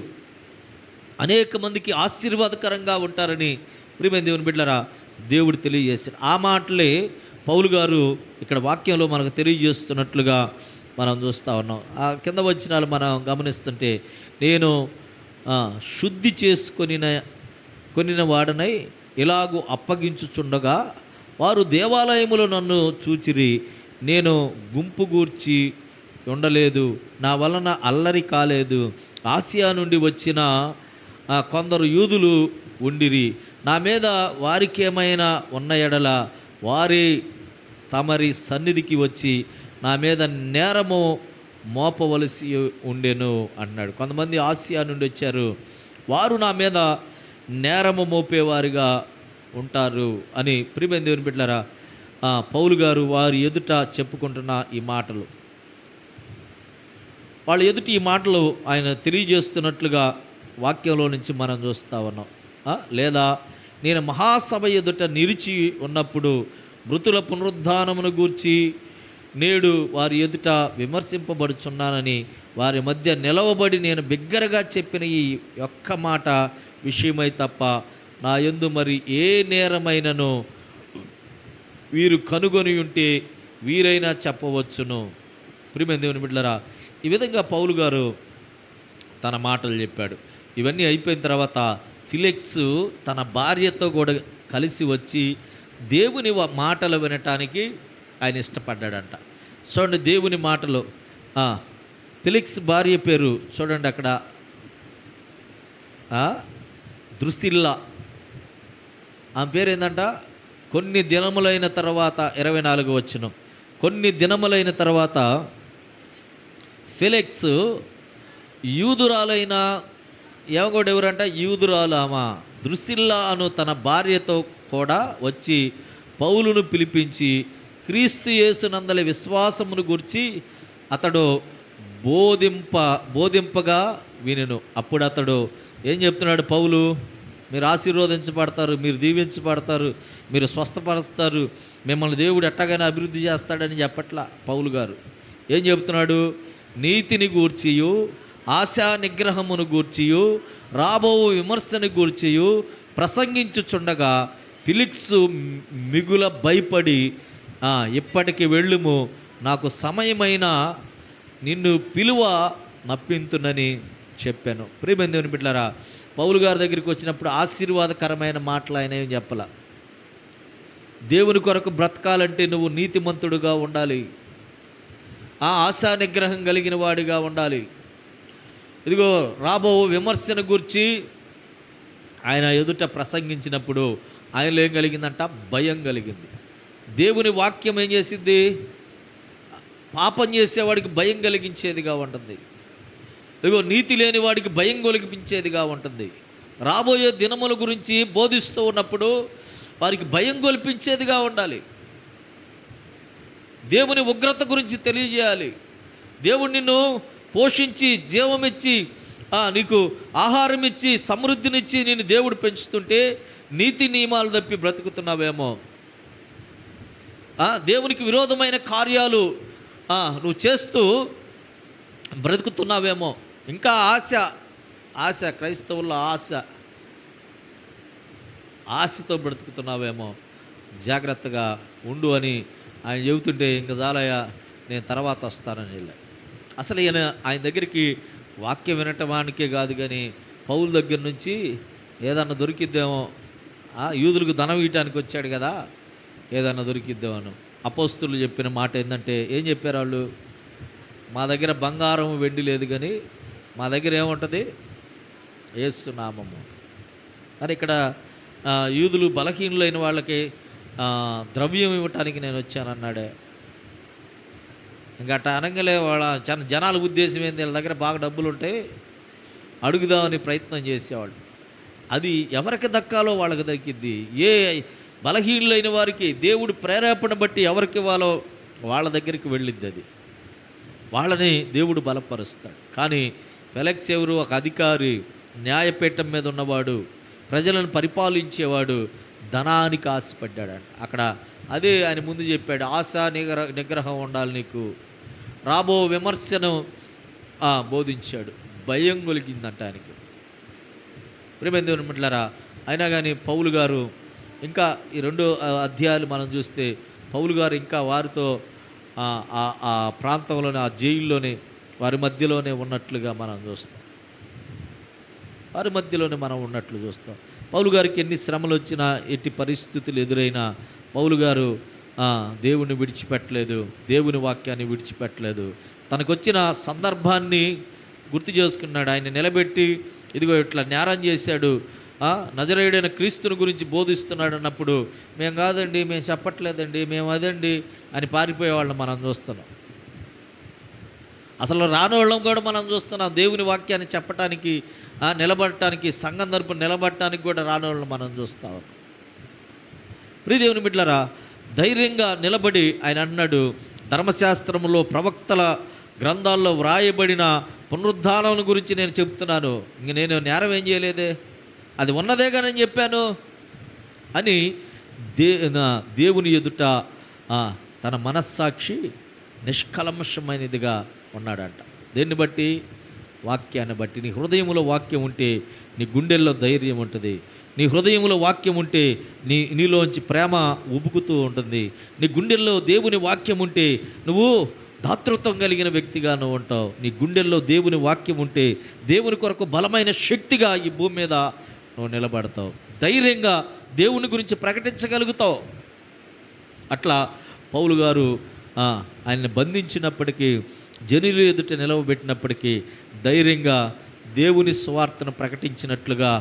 అనేక మందికి ఆశీర్వాదకరంగా ఉంటారని. ప్రియమైన దేవుని బిడ్డలారా, దేవుడు తెలియజేశాడు. ఆ మాటలే పౌలు గారు ఇక్కడ వాక్యంలో మనకు తెలియజేస్తున్నట్లుగా మనం చూస్తూ ఉన్నాం. ఆ కింద వచనాలు మనం గమనిస్తుంటే, నేను శుద్ధి కొనిన వాడనై ఇలాగూ అప్పగించుచుండగా వారు దేవాలయములో నన్ను చూచిరి, నేను గుంపు గూర్చి ఉండలేదు, నా వలన అల్లరి కాలేదు. ఆసియా నుండి వచ్చిన కొందరు యూదులు ఉండిరి, నా మీద వారికేమైనా ఉన్న ఎడల వారి తమరి సన్నిధికి వచ్చి నా మీద నేరము మోపవలసి ఉండెను అన్నాడు. కొంతమంది ఆసియా నుండి వచ్చారు, వారు నా మీద నేరము మోపేవారిగా ఉంటారు అని. ప్రియమైన దేవుని బిడ్డలారా, పౌలు గారు వారి ఎదుట చెప్పుకుంటున్న ఈ మాటలు, వాళ్ళ ఎదుట ఈ మాటలు ఆయన తెలియజేస్తున్నట్లుగా వాక్యంలో నుంచి మనం చూస్తూ ఉన్నాం. లేదా నేను మహాసభ ఎదుట నిలిచి ఉన్నప్పుడు మృతుల పునరుద్ధానమును గూర్చి నేడు వారి ఎదుట విమర్శింపబడుచున్నానని వారి మధ్య నిలవబడి నేను బిగ్గరగా చెప్పిన ఈ ఒక్క మాట విషయమై తప్ప నా యందు మరి ఏ నేరమైనను వీరు కనుగొని ఉంటే వీరైనా చెప్పవచ్చును. ప్రియమైన దేవుని బిడ్డలారా, ఈ విధంగా పౌలు గారు తన మాటలు చెప్పాడు. ఇవన్నీ అయిపోయిన తర్వాత ఫిలిక్స్ తన భార్యతో కూడా కలిసి వచ్చి దేవుని మాటలు వినటానికి ఆయన ఇష్టపడ్డాడంట. చూడండి, దేవుని మాటలు. ఫిలిక్స్ భార్య పేరు చూడండి అక్కడ, ద్రుసిల్లా, ఆమె పేరు ఏంటంట, కొన్ని దినములైన తర్వాత 24 వచనం, కొన్ని దినములైన తర్వాత ఫెలిక్స్ యూదురాలైన ఎవరంట, యూదురాలు ఆమె ద్రుసిల్లా అను తన భార్యతో కూడా వచ్చి పౌలును పిలిపించి క్రీస్తు యేసునందలి విశ్వాసమును గూర్చి అతడు బోధింపగా వినెను. అప్పుడు అతడు ఏం చెప్తున్నాడు, పౌలు మీరు ఆశీర్వదించబడతారు, మీరు దీవించబడతారు, మీరు స్వస్థపరుస్తారు, మిమ్మల్ని దేవుడు ఎట్టగానే అభివృద్ధి చేస్తాడని చెప్పట్లా. పౌలు గారు ఏం చెప్తున్నాడు, నీతిని గూర్చియు ఆశా నిగ్రహమును గూర్చియు రాబో విమర్శను గూర్చియు ప్రసంగించుచుండగా ఫెలిక్సు మిగుల భయపడి ఇప్పటికి వెళ్ళుము, నాకు సమయమైన నిన్ను పిలువ నప్పింతునని చెప్పాను. ప్రియమైన దేవుని బిడ్డలారా, పౌలు గారి దగ్గరికి వచ్చినప్పుడు ఆశీర్వాదకరమైన మాటలు ఆయన ఏం చెప్పాల. దేవుని కొరకు బ్రతకాలంటే నువ్వు నీతిమంతుడుగా ఉండాలి, ఆ ఆశా నిగ్రహం కలిగిన వాడిగా ఉండాలి. ఇదిగో రాబో విమర్శను గురించి ఆయన ఎదుట ప్రసంగించినప్పుడు ఆయనలో ఏం కలిగిందంట, భయం కలిగింది. దేవుని వాక్యం ఏం చేసింది, పాపం చేసేవాడికి భయం కలిగించేదిగా ఉంటుంది. ఇదిగో నీతి లేని వాడికి భయం కొలిపించేదిగా ఉంటుంది. రాబోయే దినముల గురించి బోధిస్తూ ఉన్నప్పుడు వారికి భయం కొల్పించేదిగా ఉండాలి. దేవుని ఉగ్రత గురించి తెలియజేయాలి. దేవుడు నిన్ను పోషించి జీవమిచ్చి నీకు ఆహారం ఇచ్చి సమృద్ధినిచ్చి నేను దేవుడు పెంచుతుంటే నీతి నియమాలు తప్పి బ్రతుకుతున్నావేమో, దేవునికి విరోధమైన కార్యాలు నువ్వు చేస్తూ బ్రతుకుతున్నావేమో, ఇంకా ఆశ క్రైస్తవుల్లో ఆశతో బ్రతుకుతున్నావేమో, జాగ్రత్తగా ఉండు అని ఆయన చెబుతుంటే ఇంకా చాలయ్యా నేను తర్వాత వస్తానని వెళ్ళా. అసలు ఆయన దగ్గరికి వాక్యం వినటమానికే కాదు కానీ పౌలు దగ్గర నుంచి ఏదన్నా దొరికిద్దేమో, యూదులకు ధనం ఇవ్వటానికి వచ్చాడు కదా, ఏదన్నా దొరికిద్దేమో. అపోస్తులు చెప్పిన మాట ఏంటంటే ఏం చెప్పారు వాళ్ళు, మా దగ్గర బంగారం వెండి లేదు కానీ మా దగ్గర ఏముంటుంది, యేసు నామము. మరి ఇక్కడ యూదులు బలహీనులైన వాళ్ళకి ద్రవ్యం ఇవ్వటానికి నేను వచ్చానన్నాడే. ఇంకా అట్ట అనగలే వాళ్ళ జనాల ఉద్దేశం ఏంది, వీళ్ళ దగ్గర బాగా డబ్బులు ఉంటే అడుగుదామని ప్రయత్నం చేసేవాళ్ళు. అది ఎవరికి దక్కాలో వాళ్ళకి దక్కిద్ది. ఏ బలహీనులైన వారికి దేవుడు ప్రేరేపణ బట్టి ఎవరికి ఇవ్వాలో వాళ్ళ దగ్గరికి వెళ్ళిద్ది. అది వాళ్ళని దేవుడు బలపరుస్తాడు. కానీ ఫెలిక్స్ ఎవరు, ఒక అధికారి, న్యాయపీఠం మీద ఉన్నవాడు, ప్రజలను పరిపాలించేవాడు, ధనానికి ఆశపడ్డాడు. అక్కడ అదే ఆయన ముందు చెప్పాడు, ఆశా నిగ్రహం ఉండాలి నీకు. రాబో విమర్శను బోధించాడు. భయం కలిగిందంట ఆయనకి. ప్రియమైన దేవుని బిడ్డలారా, అయినా కానీ పౌలు గారు ఇంకా ఈ 2 అధ్యాయాలు మనం చూస్తే పౌలు గారు ఇంకా వారితో ఆ ప్రాంతంలోనే, ఆ జైల్లోనే, వారి మధ్యలోనే ఉన్నట్లుగా మనం చూస్తాం. పౌలు గారికి ఎన్ని శ్రమలు వచ్చినా, ఎట్టి పరిస్థితులు ఎదురైనా పౌలు గారు దేవుని విడిచిపెట్టలేదు, దేవుని వాక్యాన్ని విడిచిపెట్టలేదు. తనకు వచ్చిన సందర్భాన్ని గుర్తు చేసుకున్నాడు. ఆయన నిలబెట్టి ఇదిగో ఇట్లా నేరం చేశాడు, నజరేయుడైన క్రీస్తుని గురించి బోధిస్తున్నాడు అన్నప్పుడు మేము కాదండి, మేము చెప్పట్లేదండి, మేము అదండి అని పారిపోయేవాళ్ళని మనం చూస్తున్నాం. అసలు రానోళ్ళం కూడా మనం చూస్తున్నాం. దేవుని వాక్యాన్ని చెప్పటానికి, నిలబడటానికి, సంఘం తరపున నిలబడటానికి కూడా రానోళ్ళని మనం చూస్తాం. ప్రియ దేవుని బిడ్డలారా, ధైర్యంగా నిలబడి ఆయన అన్నాడు, ధర్మశాస్త్రంలో ప్రవక్తల గ్రంథాల్లో వ్రాయబడిన పునరుద్ధానం గురించి నేను చెప్తున్నాను, ఇంక నేను నేరం ఏం చేయలేదే, అది ఉన్నదేగా నేను చెప్పాను అని దేవుని ఎదుట తన మనస్సాక్షి నిష్కల్మషమైనదిగా ఉన్నాడంట. దేన్ని బట్టి? వాక్యాన్ని బట్టి. నీ హృదయంలో వాక్యం ఉంటే నీ గుండెల్లో ధైర్యం ఉంటుంది. నీ హృదయంలో వాక్యం ఉంటే నీలోంచి ప్రేమ ఉబుకుతూ ఉంటుంది. నీ గుండెల్లో దేవుని వాక్యం ఉంటే నువ్వు దాతృత్వం కలిగిన వ్యక్తిగా నువ్వు ఉంటావు. నీ గుండెల్లో దేవుని వాక్యం ఉంటే దేవుని కొరకు బలమైన శక్తిగా ఈ భూమి మీద నువ్వు నిలబడతావు. ధైర్యంగా దేవుని గురించి ప్రకటించగలుగుతావు. అట్లా పౌలు గారు ఆయన్ని బంధించినప్పటికీ, జనుల ఎదుట నిలవబెట్టినప్పటికీ ధైర్యంగా దేవుని సువార్తను ప్రకటించినట్లుగా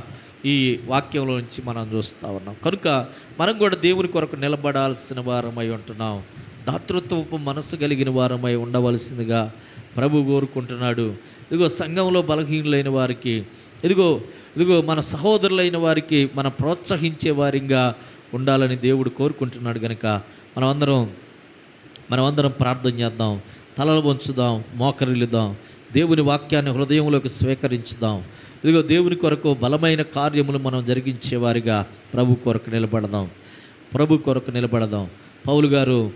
ఈ వాక్యంలో నుంచి మనం చూస్తూ ఉన్నాం. కనుక మనం కూడా దేవుని కొరకు నిలబడాల్సిన వారమై ఉంటున్నాం. దాతృత్వపు మనసు కలిగిన వారమై ఉండవలసిందిగా ప్రభు కోరుకుంటున్నాడు. ఇదిగో సంఘంలో బలహీనులైన వారికి, ఇదిగో మన సహోదరులైన వారికి మనం ప్రోత్సహించే వారిగా ఉండాలని దేవుడు కోరుకుంటున్నాడు. కనుక మనమందరం ప్రార్థన చేద్దాం, తలలు వంచుదాం, మోకరిల్లుదాం, దేవుని వాక్యాన్ని హృదయంలోకి స్వీకరించుదాం. ఇదిగో దేవుని కొరకు బలమైన కార్యములు మనం జరిగించేవారిగా ప్రభు కొరకు నిలబడదాం. పౌలు గారు